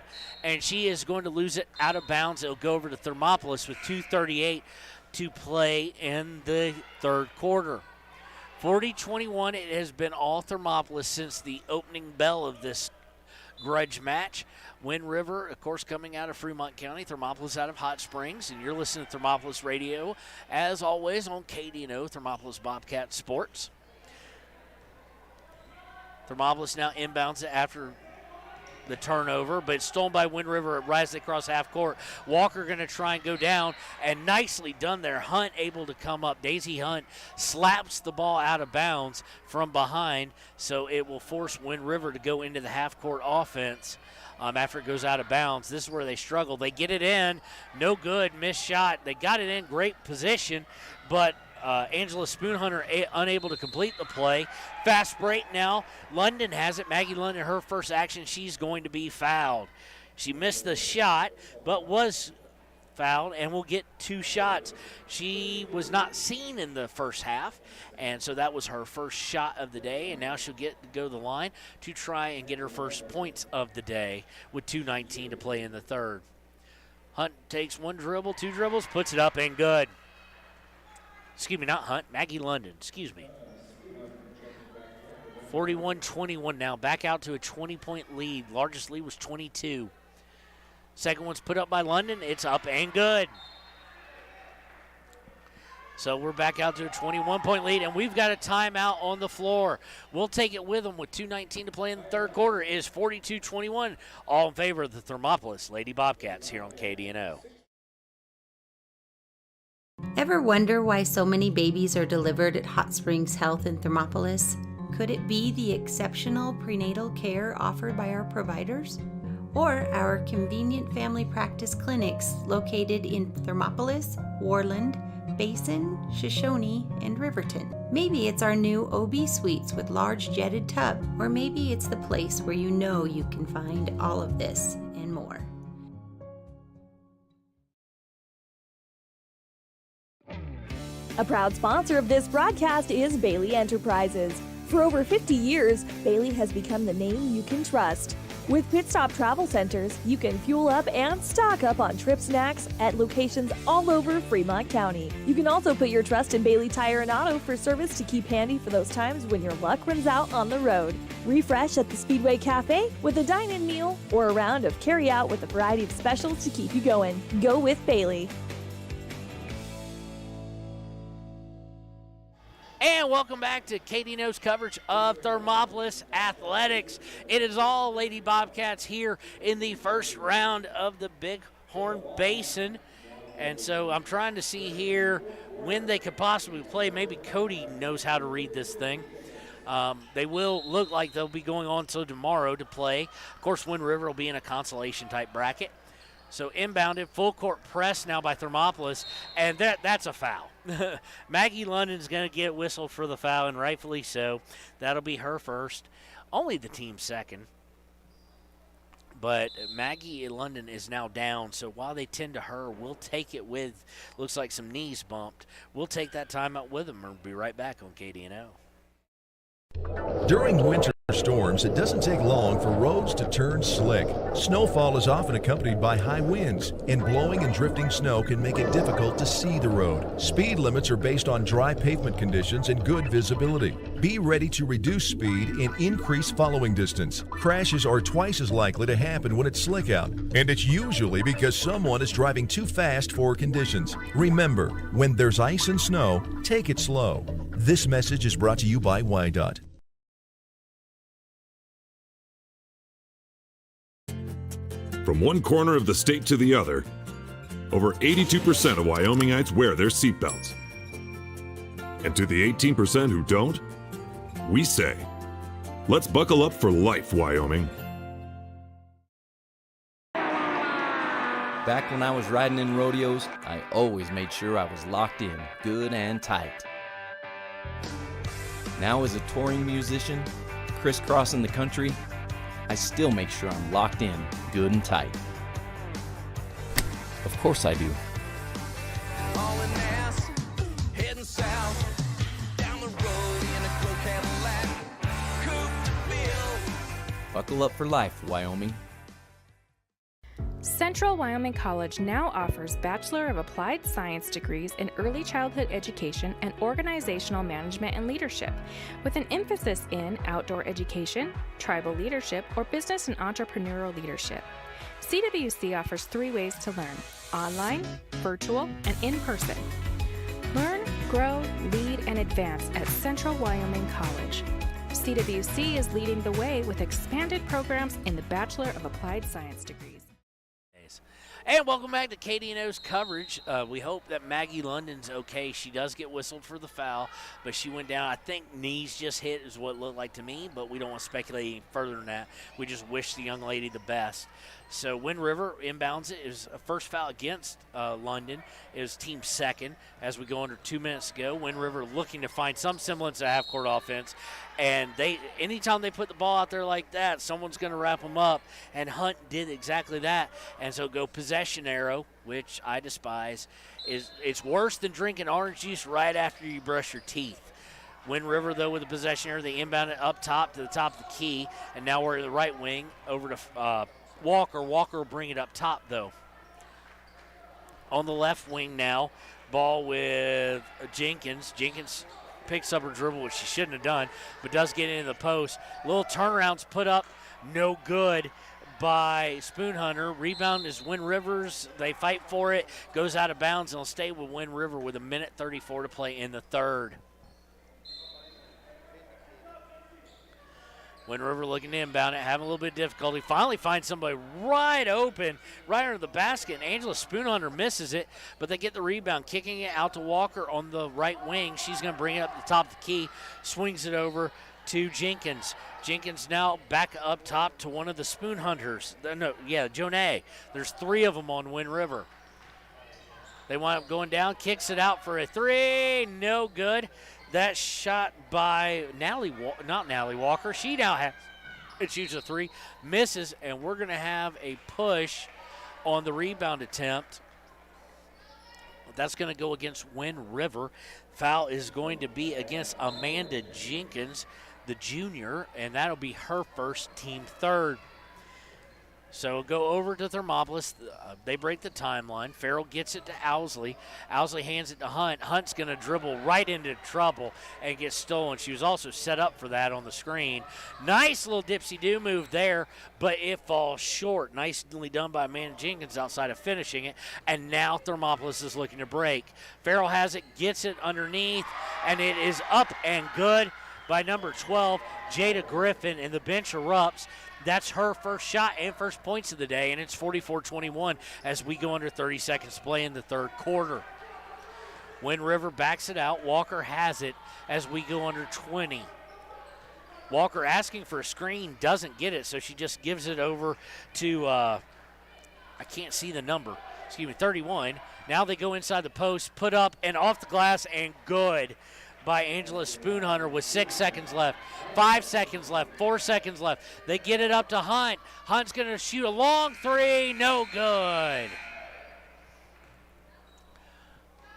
and she is going to lose it out of bounds. It'll go over to Thermopolis with 2:38 to play in the third quarter. 40-21. It has been all Thermopolis since the opening bell of this grudge match. Wind River, of course, coming out of Fremont County, Thermopolis out of Hot Springs, and you're listening to Thermopolis Radio, as always, on KDNO, Thermopolis Bobcat Sports. Thermopolis now inbounds it after the turnover, but it's stolen by Wind River. It rises across half court. Walker going to try and go down, and nicely done there. Hunt able to come up. Daisy Hunt slaps the ball out of bounds from behind, so it will force Wind River to go into the half court offense. After it goes out of bounds. This is where they struggle. They get it in, no good, missed shot. They got it in, great position, but Angela Spoonhunter unable to complete the play. Fast break now. London has it. Maggie London, her first action, she's going to be fouled. She missed the shot, but was fouled and will get 2 shots. She was not seen in the first half, and so that was her first shot of the day, and now she'll get to go to the line to try and get her first points of the day with 2:19 to play in the third. Hunt takes one dribble, two dribbles, puts it up and good. Excuse me, not Hunt, Maggie London, excuse me. 41-21 now, back out to a 20-point lead. Largest lead was 22. Second one's put up by London, it's up and good. So we're back out to a 21-point lead, and we've got a timeout on the floor. We'll take it with them with 2:19 to play in the third quarter. It is 42-21, all in favor of the Thermopolis Lady Bobcats here on KDNO. Ever wonder why so many babies are delivered at Hot Springs Health in Thermopolis? Could it be the exceptional prenatal care offered by our providers? Or our convenient family practice clinics located in Thermopolis, Worland, Basin, Shoshone, and Riverton. Maybe it's our new OB suites with large jetted tub, or maybe it's the place where you know you can find all of this and more. A proud sponsor of this broadcast is Bailey Enterprises. For over 50 years, Bailey has become the name you can trust. With Pit Stop Travel Centers, you can fuel up and stock up on trip snacks at locations all over Fremont County. You can also put your trust in Bailey Tire and Auto for service to keep handy for those times when your luck runs out on the road. Refresh at the Speedway Cafe with a dine-in meal or a round of carry-out with a variety of specials to keep you going. Go with Bailey. And welcome back to KDNO's coverage of Thermopolis Athletics. It is all Lady Bobcats here in the first round of the Big Horn Basin. And so I'm trying to see here when they could possibly play. Maybe Cody knows how to read this thing. They will look like they'll be going on till tomorrow to play. Of course, Wind River will be in a consolation type bracket. So inbounded, full court press now by Thermopolis, and that's a foul. Maggie London's going to get whistled for the foul, and rightfully so. That'll be her first. Only the team second. But Maggie London is now down, so while they tend to her, we'll take it with, looks like some knees bumped. We'll take that timeout with them and be right back on KDNO. During winter storms, it doesn't take long for roads to turn slick. Snowfall is often accompanied by high winds, and blowing and drifting snow can make it difficult to see the road. Speed limits are based on dry pavement conditions and good visibility. Be ready to reduce speed and increase following distance. Crashes are twice as likely to happen when it's slick out, and it's usually because someone is driving too fast for conditions. Remember, when there's ice and snow, take it slow. This message is brought to you by WYDOT. From one corner of the state to the other, over 82% of Wyomingites wear their seatbelts. And to the 18% who don't, we say, let's buckle up for life, Wyoming. Back when I was riding in rodeos, I always made sure I was locked in, good and tight. Now as a touring musician, crisscrossing the country, I still make sure I'm locked in, good and tight. Of course I do. Hauling ass, heading south, down the road in a Crow Cadillac, coupe bill. Buckle up for life, Wyoming. Central Wyoming College now offers Bachelor of Applied Science degrees in Early Childhood Education and Organizational Management and Leadership, with an emphasis in outdoor education, tribal leadership, or business and entrepreneurial leadership. CWC offers 3 ways to learn: online, virtual, and in person. Learn, grow, lead, and advance at Central Wyoming College. CWC is leading the way with expanded programs in the Bachelor of Applied Science degrees. And welcome back to KDNO's coverage. We hope that Maggie London's okay. She does get whistled for the foul, but she went down. I think knees just hit is what it looked like to me, but we don't want to speculate any further than that. We just wish the young lady the best. So Wind River inbounds it. It was a first foul against London. It was team second as we go under 2 minutes to go. Wind River looking to find some semblance of half-court offense. And anytime they put the ball out there like that, someone's going to wrap them up. And Hunt did exactly that. And so go possession arrow, which I despise. It's worse than drinking orange juice right after you brush your teeth. Wind River, though, with the possession arrow, they inbound it up top to the top of the key. And now we're at the right wing over to Walker. Walker will bring it up top, though. on the left wing now. Ball with Jenkins. Jenkins picks up her dribble, which she shouldn't have done, but does get into the post. Little turnarounds put up, no good by Spoon Hunter. Rebound is Wind Rivers. They fight for it. Goes out of bounds and will stay with Wind River with 1:34 to play in the third. Wind River looking to inbound it, having a little bit of difficulty. Finally finds somebody right open, right under the basket, and Angela Spoonhunter misses it, but they get the rebound, kicking it out to Walker on the right wing. She's going to bring it up the top of the key, swings it over to Jenkins. Jenkins now back up top to one of the Spoonhunters. Jonay. There's 3 of them on Wind River. They wind up going down, kicks it out for a 3, no good. That shot by not Natalie Walker. She now has it, shoots a 3, misses, and we're going to have a push on the rebound attempt. That's going to go against Wind River. Foul is going to be against Amanda Jenkins, the junior, and that'll be her first, team third. So go over to Thermopolis. They break the timeline. Farrell gets it to Owsley. Owsley hands it to Hunt. Hunt's going to dribble right into trouble and get stolen. She was also set up for that on the screen. Nice little dipsy-do move there, but it falls short. Nicely done by Amanda Jenkins outside of finishing it. And now Thermopolis is looking to break. Farrell has it, gets it underneath, and it is up and good by number 12, Jada Griffin, and the bench erupts. That's her first shot and first points of the day, and it's 44-21 as we go under 30 seconds to play in the third quarter. Wind River backs it out. Walker has it as we go under 20. Walker asking for a screen, doesn't get it, so she just gives it over to, I can't see the number, 31. Now they go inside the post, put up and off the glass, and good by Angela Spoonhunter with 6 seconds left, 5 seconds left, 4 seconds left. They get it up to Hunt. Hunt's going to shoot a long 3, no good.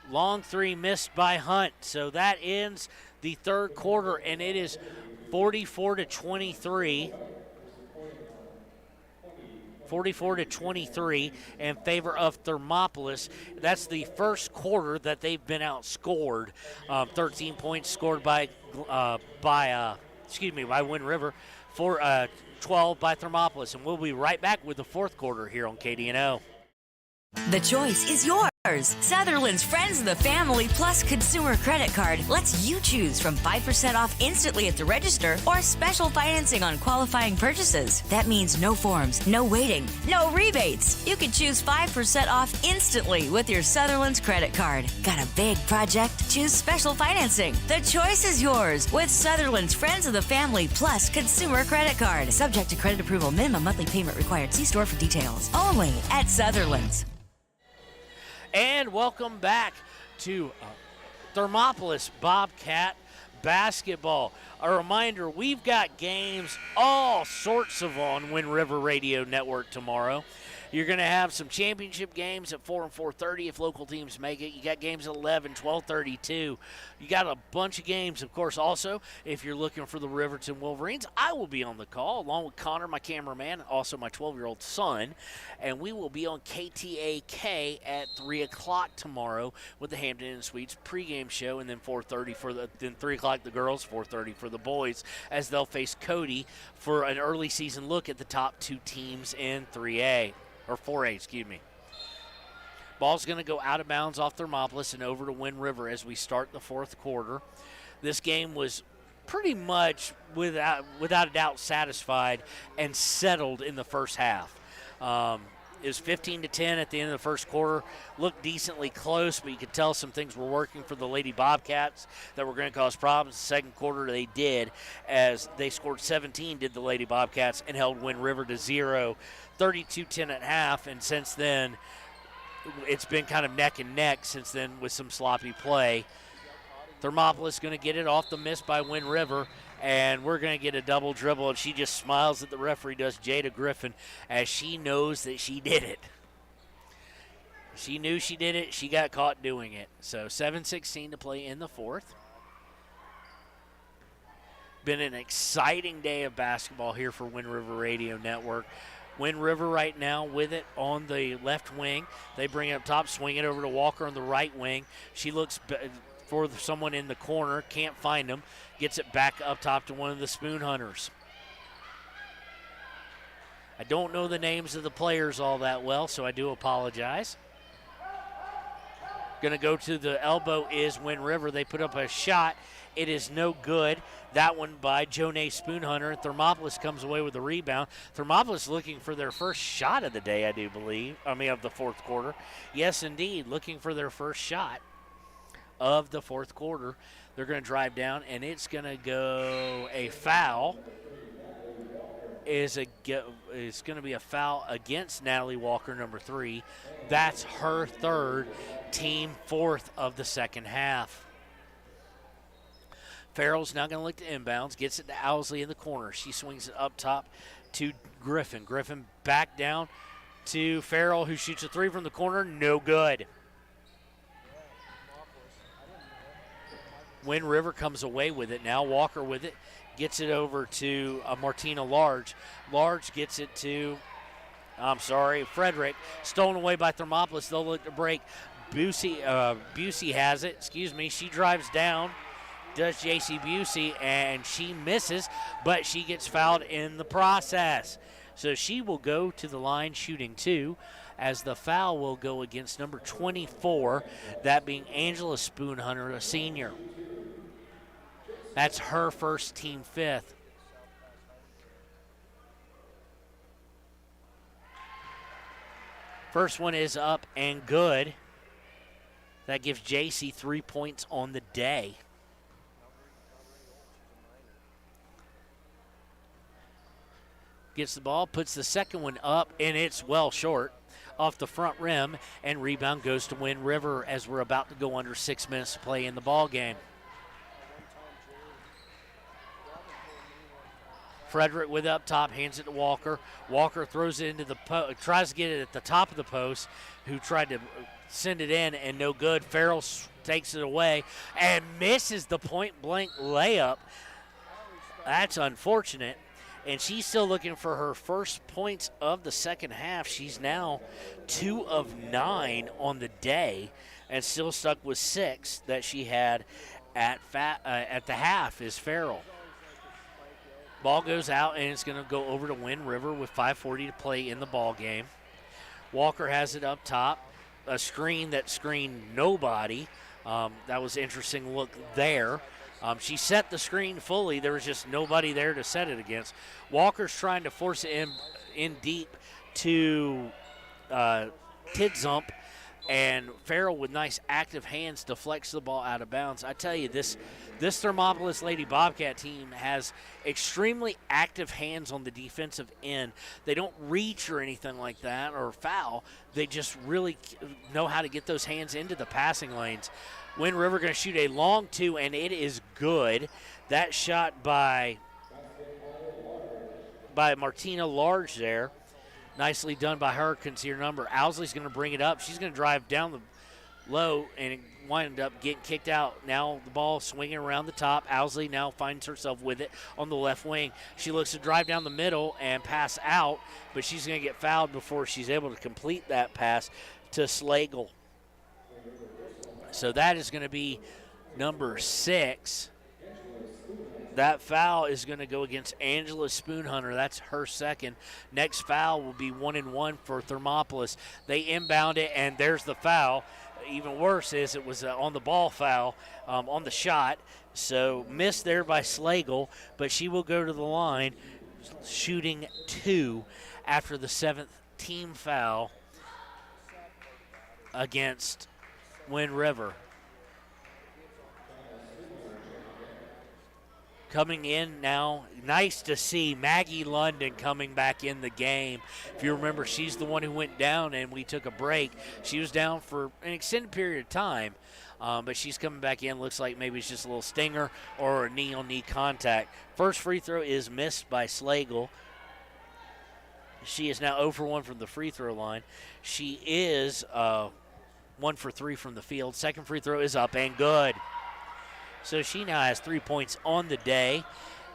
Long 3 missed by Hunt. So that ends the third quarter, and it is 44-23. 44-23 in favor of Thermopolis. That's the first quarter that they've been outscored. 13 points scored by Wind River, 12 by Thermopolis, and we'll be right back with the fourth quarter here on KDNO. The choice is yours. Sutherland's Friends of the Family Plus Consumer Credit Card lets you choose from 5% off instantly at the register or special financing on qualifying purchases. That means no forms, no waiting, no rebates. You can choose 5% off instantly with your Sutherland's credit card. Got a big project? Choose special financing. The choice is yours with Sutherland's Friends of the Family Plus Consumer Credit Card. Subject to credit approval. Minimum monthly payment required. See store for details. Only at Sutherland's. And welcome back to Thermopolis Bobcat basketball. A reminder, we've got games all sorts of on Wind River Radio Network tomorrow. You're going to have some championship games at 4 and 4:30 if local teams make it. You got games at 11, 12:32. You got a bunch of games, of course, also. If you're looking for the Riverton Wolverines, I will be on the call along with Connor, my cameraman, also my 12-year-old son. And we will be on KTAK at 3 o'clock tomorrow with the Hampton Inn Suites pregame show, and then 4:30 then 3 o'clock the girls, 4:30 for the boys, as they'll face Cody for an early season look at the top 2 teams in 3A. Or 4A, excuse me. Ball's going to go out of bounds off Thermopolis and over to Wind River as we start the fourth quarter. This game was pretty much, without a doubt, satisfied and settled in the first half. It was 15-10 at the end of the first quarter. Looked decently close, but you could tell some things were working for the Lady Bobcats that were going to cause problems. The second quarter they did, as they scored 17, did the Lady Bobcats, and held Wind River to 0. 32-10 at half, and since then it's been kind of neck and neck since then with some sloppy play. Thermopolis going to get it off the miss by Wind River, and we're going to get a double dribble, and she just smiles at the referee, does Jada Griffin, as she knows that she did it. She knew she did it. She got caught doing it. So 7:16 to play in the fourth. Been an exciting day of basketball here for Wind River Radio Network. Wind River right now with it on the left wing. They bring it up top, swing it over to Walker on the right wing. She looks for someone in the corner, can't find them, gets it back up top to one of the Spoon Hunters. I don't know the names of the players all that well, so I do apologize. Going to go to the elbow is Wind River. They put up a shot. It is no good. That one by Jonay Spoonhunter. Thermopolis comes away with a rebound. Thermopolis looking for their first shot of the day, I do believe. Of the fourth quarter. Yes, indeed, looking for their first shot of the fourth quarter. They're going to drive down, and it's going to go a foul. It's going to be a foul against Natalie Walker, number 3. That's her third, team fourth of the second half. Farrell's now going to look to inbounds, gets it to Owsley in the corner. She swings it up top to Griffin. Griffin back down to Farrell, who shoots a 3 from the corner. No good. Wind River comes away with it now. Walker with it. Gets it over to Martina Large. Large gets it to, Frederick. Stolen away by Thermopolis. They'll look to break. Busey has it. She drives down. Does J.C. Busey, and she misses, but she gets fouled in the process. So she will go to the line shooting 2, as the foul will go against number 24, that being Angela Spoonhunter, a senior. That's her first, team 5th. First one is up and good. That gives JC 3 points on the day. Gets the ball, puts the second one up, and it's well short off the front rim, and rebound goes to Wind River as we're about to go under 6 minutes to play in the ball game. Frederick with it up top, hands it to Walker. Walker throws it into the post, tries to get it at the top of the post, who tried to send it in, and no good. Farrell takes it away and misses the point-blank layup. That's unfortunate. And she's still looking for her first points of the second half. She's now 2 of 9 on the day and still stuck with 6 that she had at the half is Farrell. Ball goes out, and it's going to go over to Wind River with 5:40 to play in the ball game. Walker has it up top. A screen that screened nobody. That was an interesting look there. She set the screen fully. There was just nobody there to set it against. Walker's trying to force it in deep to Tidzump, and Farrell with nice active hands deflects the ball out of bounds. I tell you, this Thermopolis Lady Bobcat team has extremely active hands on the defensive end. They don't reach or anything like that or foul. They just really know how to get those hands into the passing lanes. Wind River going to shoot a long 2, and it is good. That shot by Martina Large there. Nicely done by her, concede number. Owsley's going to bring it up. She's going to drive down the low and wind up getting kicked out. Now the ball swinging around the top. Owsley now finds herself with it on the left wing. She looks to drive down the middle and pass out, but she's going to get fouled before she's able to complete that pass to Slagle. So that is going to be number 6. That foul is going to go against Angela Spoonhunter. That's her second. Next foul will be 1-1 for Thermopolis. They inbound it, and there's the foul. Even worse is it was on the ball foul on the shot. So missed there by Slagle, but she will go to the line shooting 2 after the 7th team foul against Wind River. Coming in now, nice to see Maggie London coming back in the game. If you remember, she's the one who went down and we took a break. She was down for an extended period of time, but she's coming back in. Looks like maybe it's just a little stinger or a knee-on-knee contact. First free throw is missed by Slagle. She is now 0 for 1 from the free throw line. She is 1 for 3 from the field. Second free throw is up and good. So she now has 3 points on the day,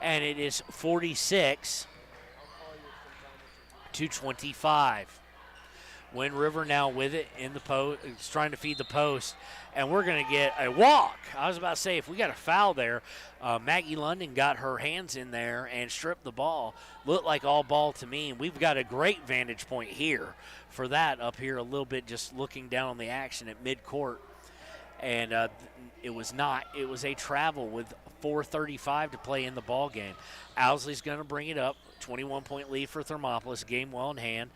and it is 46 27-25. Wind River now with it in the post. It's trying to feed the post, and we're going to get a walk. I was about to say, if we got a foul there, Maggie London got her hands in there and stripped the ball. Looked like all ball to me, and we've got a great vantage point here for that up here a little bit, just looking down on the action at midcourt. And it was not. It was a travel with 4:35 to play in the ball game. Owsley's going to bring it up. 21-point lead for Thermopolis. Game well in hand.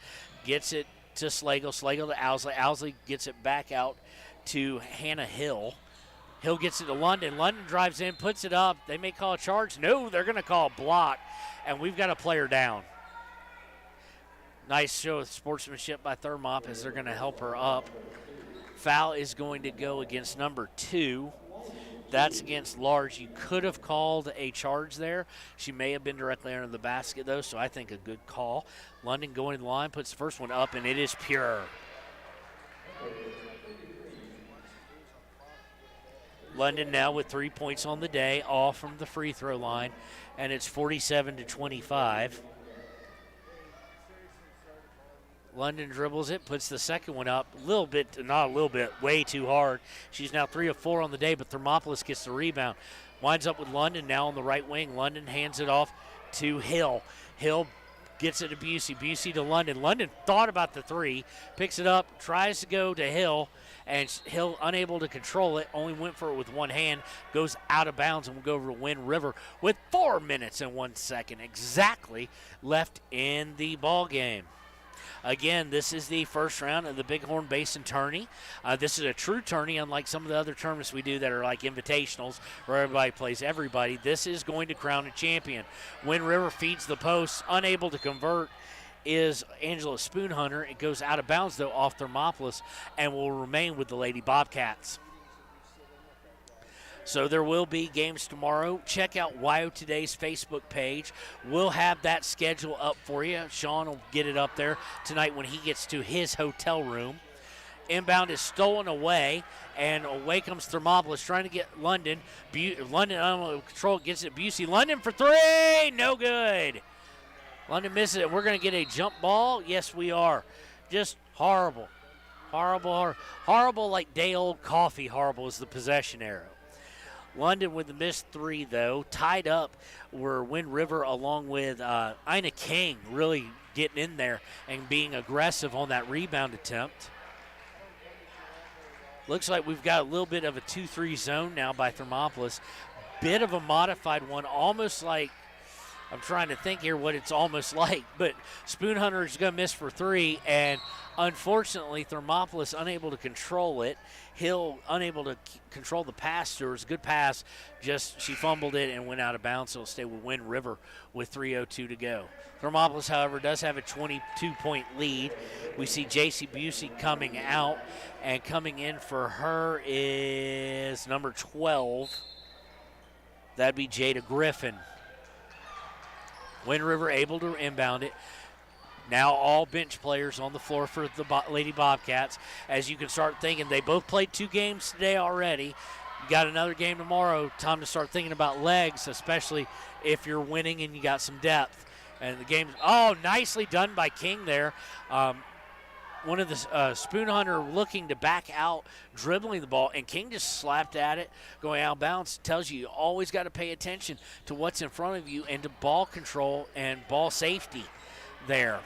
Gets it to Slagle. Slagle to Owsley. Owsley gets it back out to Hannah Hill. Hill gets it to London. London drives in, puts it up. They may call a charge. No, they're going to call a block, and we've got a player down. Nice show of sportsmanship by Thermop as they're going to help her up. Foul is going to go against number 2. That's against Large. You could have called a charge there. She may have been directly under the basket, though, so I think a good call. London going to the line, puts the first one up, and it is pure. London now with 3 points on the day, all from the free throw line, and it's 47-25. London dribbles it, puts the second one up a little bit, not a little bit, way too hard. She's now 3 of 4 on the day, but Thermopolis gets the rebound. Winds up with London now on the right wing. London hands it off to Hill. Hill gets it to Busey. Busey to London. London thought about the 3, picks it up, tries to go to Hill, and Hill unable to control it, only went for it with one hand, goes out of bounds, and will go over to Wind River with 4 minutes and 1 second exactly left in the ball game. Again, this is the first round of the Big Horn Basin Tourney. This is a true tourney, unlike some of the other tournaments we do that are like invitationals where everybody plays everybody. This is going to crown a champion. Wind River feeds the post, unable to convert is Angela Spoonhunter. It goes out of bounds, though, off Thermopolis and will remain with the Lady Bobcats. So there will be games tomorrow. Check out WYO Today's Facebook page. We'll have that schedule up for you. Sean will get it up there tonight when he gets to his hotel room. Inbound is stolen away, and away comes Thermopolis trying to get London. London under control, gets it Busey. London for 3, no good. London misses it. We're going to get a jump ball. Yes, we are. Just horrible. Horrible like day-old coffee horrible is the possession arrow. London with the missed 3, though. Tied up were Wind River along with Ina King really getting in there and being aggressive on that rebound attempt. Looks like we've got a little bit of a 2-3 zone now by Thermopolis. Bit of a modified one, almost like, I'm trying to think here what it's almost like, but Spoonhunter is going to miss for 3, and unfortunately Thermopolis unable to control it. Hill unable to control the pass to her. It was a good pass, just she fumbled it and went out of bounds, so it'll stay with Wind River with 3:02 to go. Thermopolis, however, does have a 22-point lead. We see J.C. Busey coming out, and coming in for her is number 12. That'd be Jada Griffin. Wind River able to inbound it. Now all bench players on the floor for the Lady Bobcats. As you can start thinking, they both played 2 games today already. You got another game tomorrow. Time to start thinking about legs, especially if you're winning and you got some depth. And the game, nicely done by King there. One of the Spoonhunter looking to back out, dribbling the ball, and King just slapped at it, going out of bounds. Tells you always got to pay attention to what's in front of you and to ball control and ball safety there.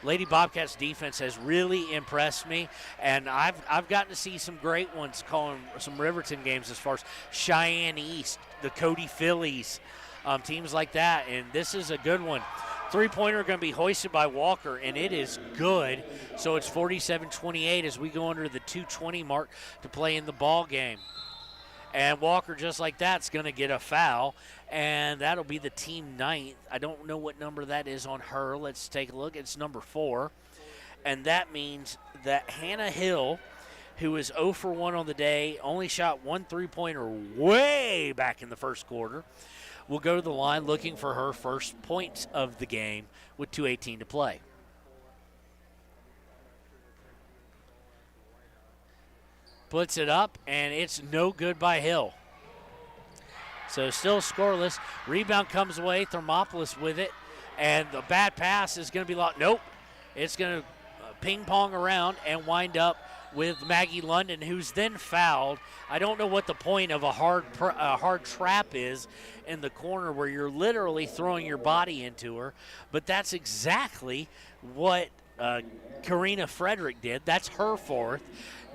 Lady Bobcats defense has really impressed me, and I've gotten to see some great ones calling some Riverton games as far as Cheyenne East, the Cody Phillies, teams like that, and this is a good one. 3-pointer going to be hoisted by Walker, and it is good. So it's 47-28 as we go under the 2:20 mark to play in the ball game. And Walker, just like that, is going to get a foul, and that'll be the team 9th. I don't know what number that is on her. Let's take a look. It's number 4. And that means that Hannah Hill, who is 0 for 1 on the day, only shot 1 3-pointer way back in the first quarter, will go to the line looking for her first points of the game with 2:18 to play. Puts it up, and it's no good by Hill. So still scoreless. Rebound comes away. Thermopolis with it. And the bad pass is going to be locked. Nope. It's going to ping pong around and wind up with Maggie London, who's then fouled. I don't know what the point of a hard trap is in the corner where you're literally throwing your body into her, but that's exactly what Karina Frederick did. That's her fourth.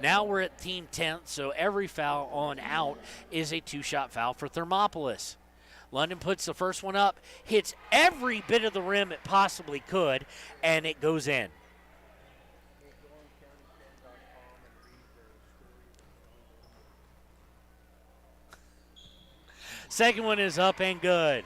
Now we're at team 10th, so every foul on out is a two-shot foul for Thermopolis. London puts the first one up, hits every bit of the rim it possibly could, and it goes in. Second one is up and good.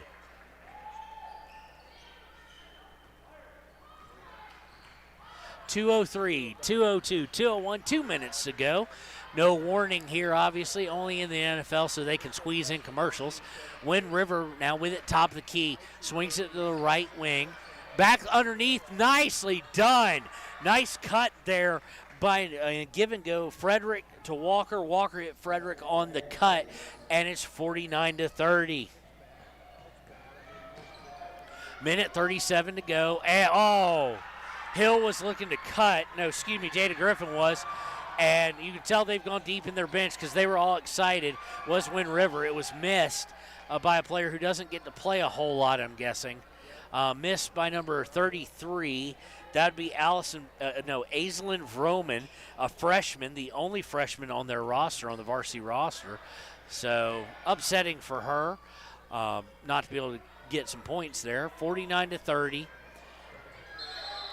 .203, 202, 201, 2 minutes to go. No warning here, obviously, only in the NFL, so they can squeeze in commercials. Wind River now with it, top of the key, swings it to the right wing. Back underneath, nicely done. Nice cut there by give and go. Frederick to Walker. Walker hit Frederick on the cut, and it's 49-30. Minute 37 to go. And, Hill was looking to cut. No, excuse me, Jada Griffin was. And you can tell they've gone deep in their bench because they were all excited. Was Wind River. It was missed by a player who doesn't get to play a whole lot, I'm guessing. Missed by number 33. That would be Aislinn Vroman, a freshman, the only freshman on their roster, on the varsity roster. So upsetting for her not to be able to get some points there. 49-30.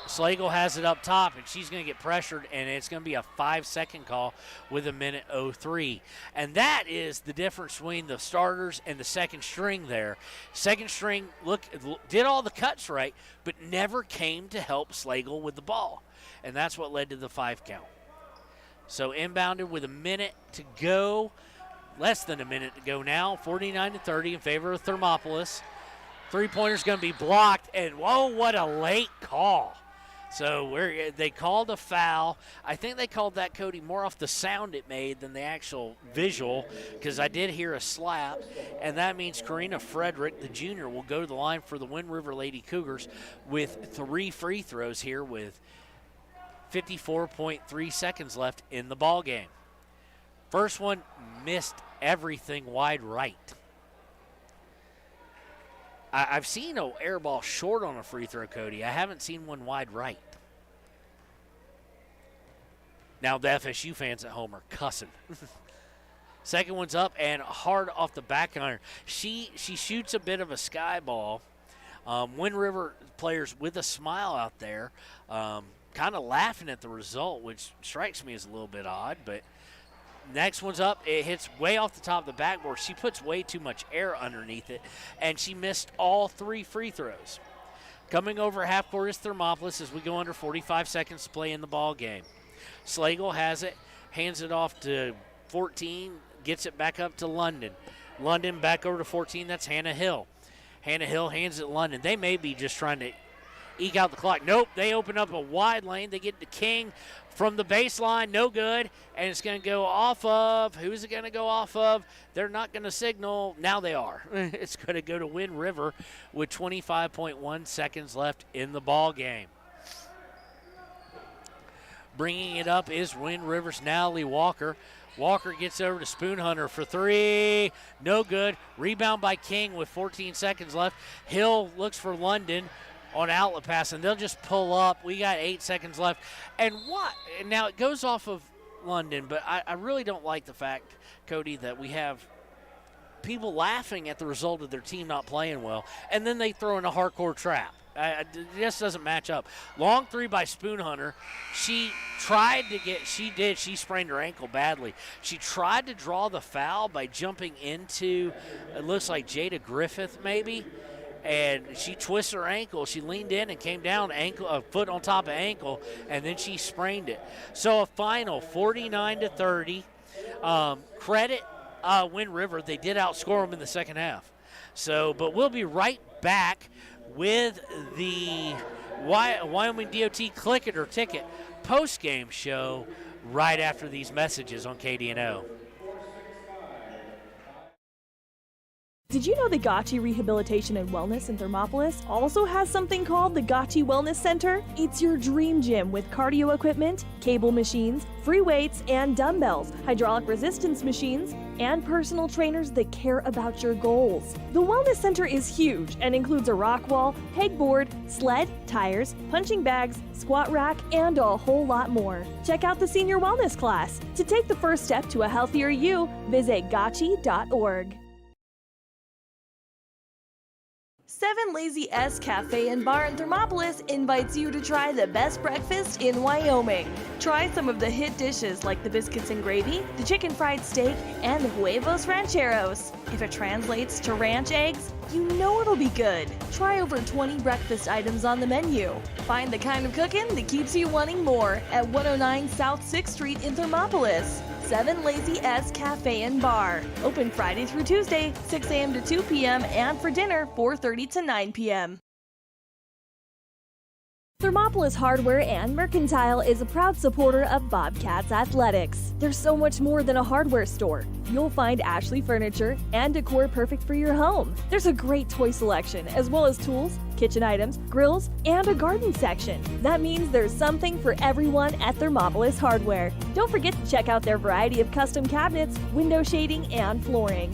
Slagle has it up top, and she's going to get pressured, and it's going to be a 5-second call with a minute 03. And that is the difference between the starters and the second string there. Second string did all the cuts right, but never came to help Slagle with the ball. And that's what led to the 5 count. So inbounded with a minute to go, less than a minute to go now, 49-30 in favor of Thermopolis. Three-pointer's going to be blocked, and whoa, what a late call. So they called a foul. I think they called that, Cody, more off the sound it made than the actual visual, because I did hear a slap, and that means Karina Frederick, the junior, will go to the line for the Wind River Lady Cougars with 3 free throws here with 54.3 seconds left in the ball game. First one missed everything wide right. I've seen an air ball short on a free throw, Cody. I haven't seen one wide right. Now the FSU fans at home are cussing. Second one's up and hard off the back iron. She shoots a bit of a sky ball. Wind River players with a smile out there, kind of laughing at the result, which strikes me as a little bit odd, but next one's up. It hits way off the top of the backboard. She puts way too much air underneath it, and she missed all 3 free throws. Coming over half court is Thermopolis as we go under 45 seconds to play in the ball game. Slagle has it, hands it off to 14, gets it back up to London. London back over to 14. That's Hannah Hill. Hannah Hill hands it to London. They may be just trying to eke out the clock. Nope, they open up a wide lane. They get to King from the baseline, no good, and it's going to go off of, who's it going to go off of? They're not going to signal. Now they are. It's going to go to Wind River with 25.1 seconds left in the ball game. Bringing it up is Wind River's Natalie Walker. Walker gets over to Spoon Hunter for 3. No good. Rebound by King with 14 seconds left. Hill looks for London on outlet pass, and they'll just pull up. We got 8 seconds left. And what? Now it goes off of London, but I really don't like the fact, Cody, that we have people laughing at the result of their team not playing well, and then they throw in a hardcore trap. It just doesn't match up. Long 3 by Spoon Hunter. She sprained her ankle badly. She tried to draw the foul by jumping into, it looks like Jada Griffith maybe, and she twisted her ankle. She leaned in and came down a foot on top of ankle, and then she sprained it. So a final 49-30. Credit Wind River. They did outscore them in the second half. So, but we'll be right back with the Wyoming DOT Click It or Ticket post-game show right after these messages on KDNO. Did you know the Gotchi Rehabilitation and Wellness in Thermopolis also has something called the Gotchi Wellness Center? It's your dream gym with cardio equipment, cable machines, free weights and dumbbells, hydraulic resistance machines, and personal trainers that care about your goals. The Wellness Center is huge and includes a rock wall, pegboard, sled, tires, punching bags, squat rack, and a whole lot more. Check out the Senior Wellness class. To take the first step to a healthier you, visit gotchi.org. 7 Lazy S Cafe and Bar in Thermopolis invites you to try the best breakfast in Wyoming. Try some of the hit dishes like the biscuits and gravy, the chicken fried steak, and the huevos rancheros. If it translates to ranch eggs, you know it'll be good. Try over 20 breakfast items on the menu. Find the kind of cooking that keeps you wanting more at 109 South 6th Street in Thermopolis. 7 Lazy S Cafe and Bar. Open Friday through Tuesday, 6 a.m. to 2 p.m. and for dinner, 4:30 to 9 p.m. Thermopolis Hardware and Mercantile is a proud supporter of Bobcats Athletics. There's so much more than a hardware store. You'll find Ashley furniture and decor perfect for your home. There's a great toy selection, as well as tools, kitchen items, grills, and a garden section. That means there's something for everyone at Thermopolis Hardware. Don't forget to check out their variety of custom cabinets, window shading, and flooring.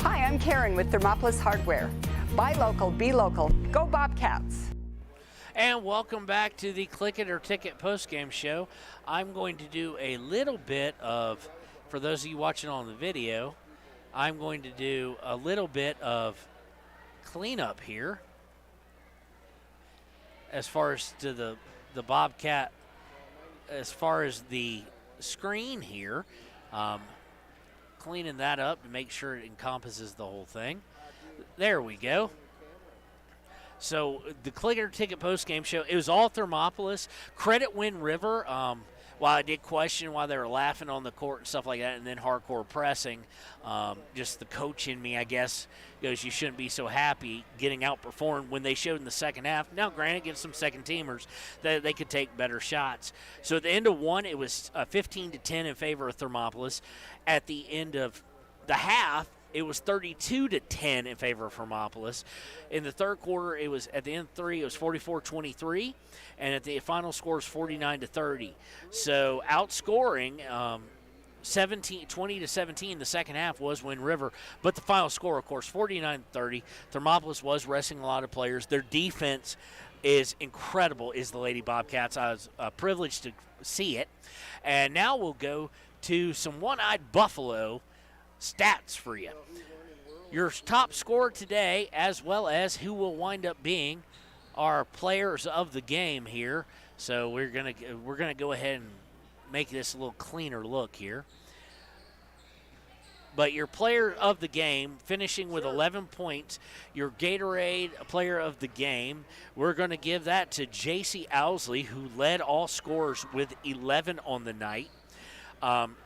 Hi, I'm Karen with Thermopolis Hardware. Buy local, be local. Go Bobcats! And welcome back to the Click It or Ticket postgame show. I'm going to do a little bit of, for those of you watching on the video, I'm going to do a little bit of cleanup here as far as to the Bobcat, as far as the screen here, cleaning that up to make sure it encompasses the whole thing. There we go. So the Click It or Ticket post-game show, it was all Thermopolis. Credit Wind River. While I did question why they were laughing on the court and stuff like that, and then hardcore pressing, just the coach in me, I guess, goes, you shouldn't be so happy getting outperformed when they showed in the second half. Now, granted, against some second-teamers, that they could take better shots. So at the end of one, it was 15-10 in favor of Thermopolis. At the end of the half, it was 32-10 in favor of Thermopolis. In the third quarter, it was at the end of three, it was 44-23, and at the final score was 49-30. So outscoring 20-17 in the second half was Wind River, but the final score, of course, 49-30. Thermopolis was resting a lot of players. Their defense is incredible, is the Lady Bobcats. I was privileged to see it. And now we'll go to some one-eyed Buffalo stats for you. Your top scorer today, as well as who will wind up being our players of the game here. So we're gonna go ahead and make this a little cleaner look here. But your player of the game, finishing with 11 points, your Gatorade player of the game, we're going to give that to J.C. Owsley, who led all scorers with 11 on the night.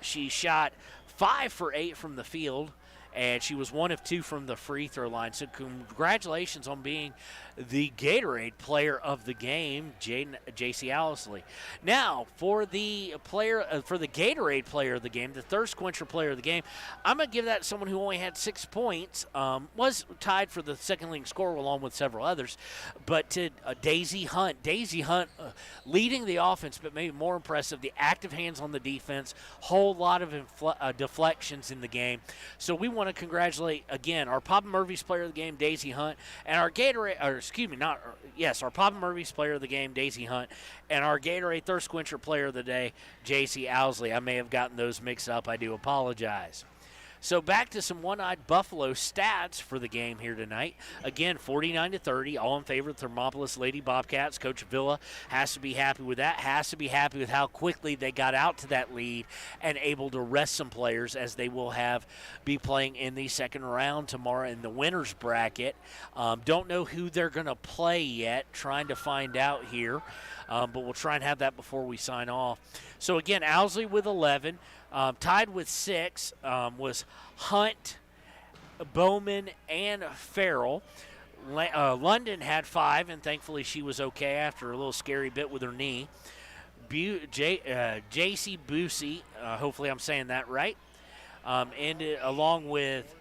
She shot 5 for 8 from the field, and she was 1 of 2 from the free throw line. So congratulations on being the Gatorade player of the game, J.C. Owsley. Now, for the Gatorade player of the game, the thirst quencher player of the game, I'm going to give that to someone who only had 6 points, was tied for the second leading scorer along with several others, but to Daisy Hunt. Daisy Hunt leading the offense, but maybe more impressive, the active hands on the defense, whole lot of deflections in the game. So we want to congratulate, again, our Papa Murphy's player of the game, Daisy Hunt, and our our Papa Murphy's player of the game, Daisy Hunt, and our Gatorade Thirst Quencher player of the day, J.C. Owsley. I may have gotten those mixed up. I do apologize. So back to some one-eyed Buffalo stats for the game here tonight. Again, 49-30, all in favor of Thermopolis Lady Bobcats. Coach Villa has to be happy with that, has to be happy with how quickly they got out to that lead and able to rest some players, as they will be playing in the second round tomorrow in the winner's bracket. Don't know who they're going to play yet, trying to find out here. But we'll try and have that before we sign off. So again, Owsley with 11. Tied with 6 was Hunt, Bowman, and Farrell. London had 5, and thankfully she was okay after a little scary bit with her knee. J.C. Busey, hopefully I'm saying that right, ended along with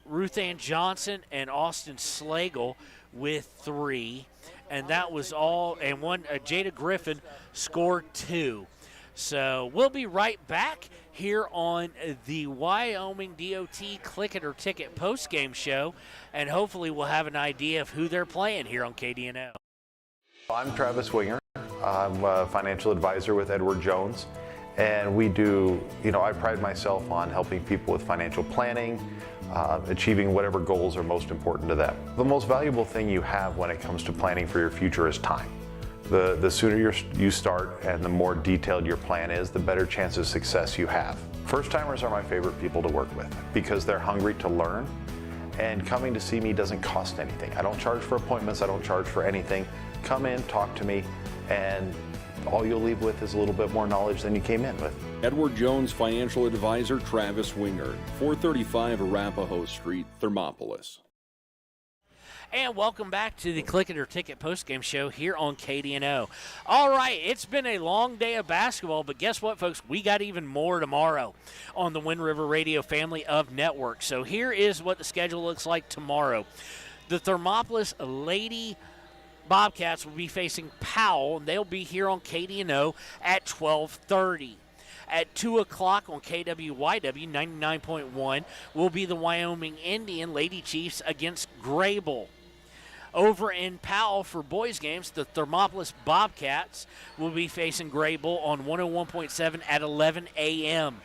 Ruth Ann Johnson and Austin Slagle with 3. And that was all. And one, Jada Griffin scored 2. So we'll be right back here on the Wyoming DOT Click It or Ticket postgame show, and hopefully we'll have an idea of who they're playing here on KDNO. I'm Travis Winger. I'm a financial advisor with Edward Jones, and we do, I pride myself on helping people with financial planning, achieving whatever goals are most important to them. The most valuable thing you have when it comes to planning for your future is time. The sooner you start and the more detailed your plan is, the better chance of success you have. First-timers are my favorite people to work with because they're hungry to learn, and coming to see me doesn't cost anything. I don't charge for appointments, I don't charge for anything. Come in, talk to me, and all you'll leave with is a little bit more knowledge than you came in with. Edward Jones financial advisor Travis Winger, 435 Arapahoe Street, Thermopolis. And welcome back to the Click It or Ticket postgame show here on KDNO. All right, it's been a long day of basketball, but guess what, folks? We got even more tomorrow on the Wind River Radio family of networks. So here is what the schedule looks like tomorrow. The Thermopolis Lady Bobcats will be facing Powell, and they'll be here on KDNO at 12:30. At 2 o'clock on KWYW 99.1 will be the Wyoming Indian Lady Chiefs against Greybull. Over in Powell for boys games, the Thermopolis Bobcats will be facing Greybull on 101.7 at 11 a.m.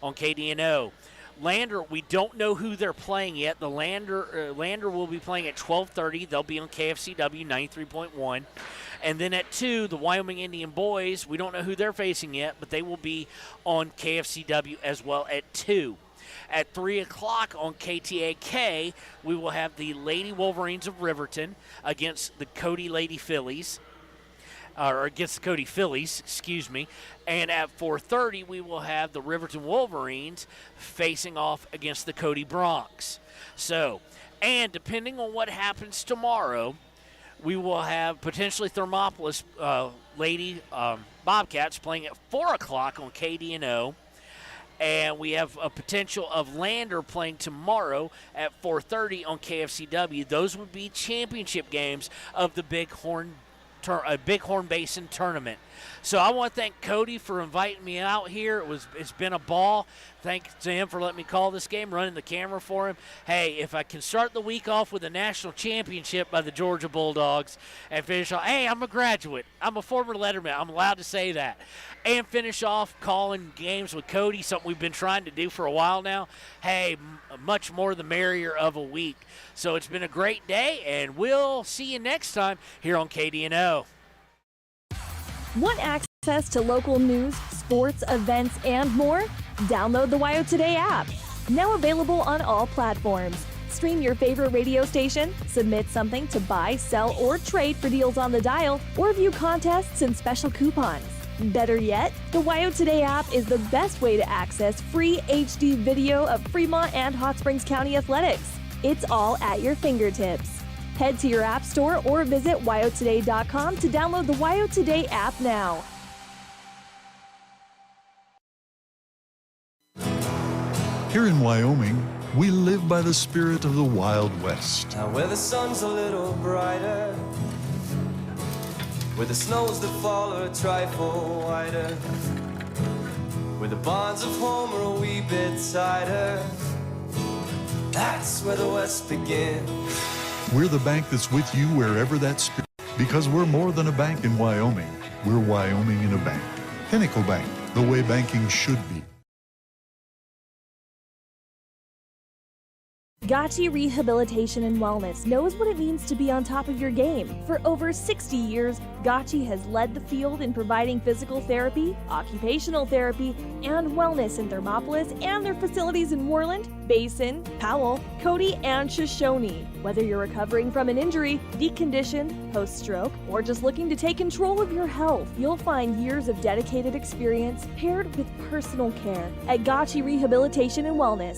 on KDNO. Lander, we don't know who they're playing yet. The Lander will be playing at 12:30. They'll be on KFCW 93.1. And then at 2, the Wyoming Indian boys, we don't know who they're facing yet, but they will be on KFCW as well at 2. At 3 o'clock on KTAK, we will have the Lady Wolverines of Riverton against the Cody Lady Phillies. Or against the Cody Phillies, excuse me. And at 4:30, we will have the Riverton Wolverines facing off against the Cody Bronx. So, and depending on what happens tomorrow, we will have potentially Thermopolis Lady Bobcats playing at 4 o'clock on KDNO. And we have a potential of Lander playing tomorrow at 4:30 on KFCW. Those would be championship games of the Big Horn Basin Tournament. So I want to thank Cody for inviting me out here. It's been a ball. Thanks to him for letting me call this game, running the camera for him. Hey, if I can start the week off with a national championship by the Georgia Bulldogs and finish off, hey, I'm a graduate. I'm a former letterman. I'm allowed to say that. And finish off calling games with Cody, something we've been trying to do for a while now. Hey, much more the merrier of a week. So it's been a great day, and we'll see you next time here on KDNO. Want access to local news, sports, events, and more? Download the WYO Today app. Now available on all platforms. Stream your favorite radio station, submit something to buy, sell, or trade for deals on the dial, or view contests and special coupons. Better yet, the WYO Today app is the best way to access free HD video of Fremont and Hot Springs County athletics. It's all at your fingertips. Head to your app store or visit wyotoday.com to download the WYO Today app now. Here in Wyoming, we live by the spirit of the Wild West. Now where the sun's a little brighter, where the snows that fall are a trifle whiter, where the bonds of home are a wee bit tighter, that's where the West begins. We're the bank that's with you wherever that spirit, because we're more than a bank in Wyoming. We're Wyoming in a bank. Pinnacle Bank, the way banking should be. Gotchi Rehabilitation and Wellness knows what it means to be on top of your game. For over 60 years, Gotchi has led the field in providing physical therapy, occupational therapy, and wellness in Thermopolis and their facilities in Worland, Basin, Powell, Cody, and Shoshone. Whether you're recovering from an injury, deconditioned, post-stroke, or just looking to take control of your health, you'll find years of dedicated experience paired with personal care at Gotchi Rehabilitation and Wellness.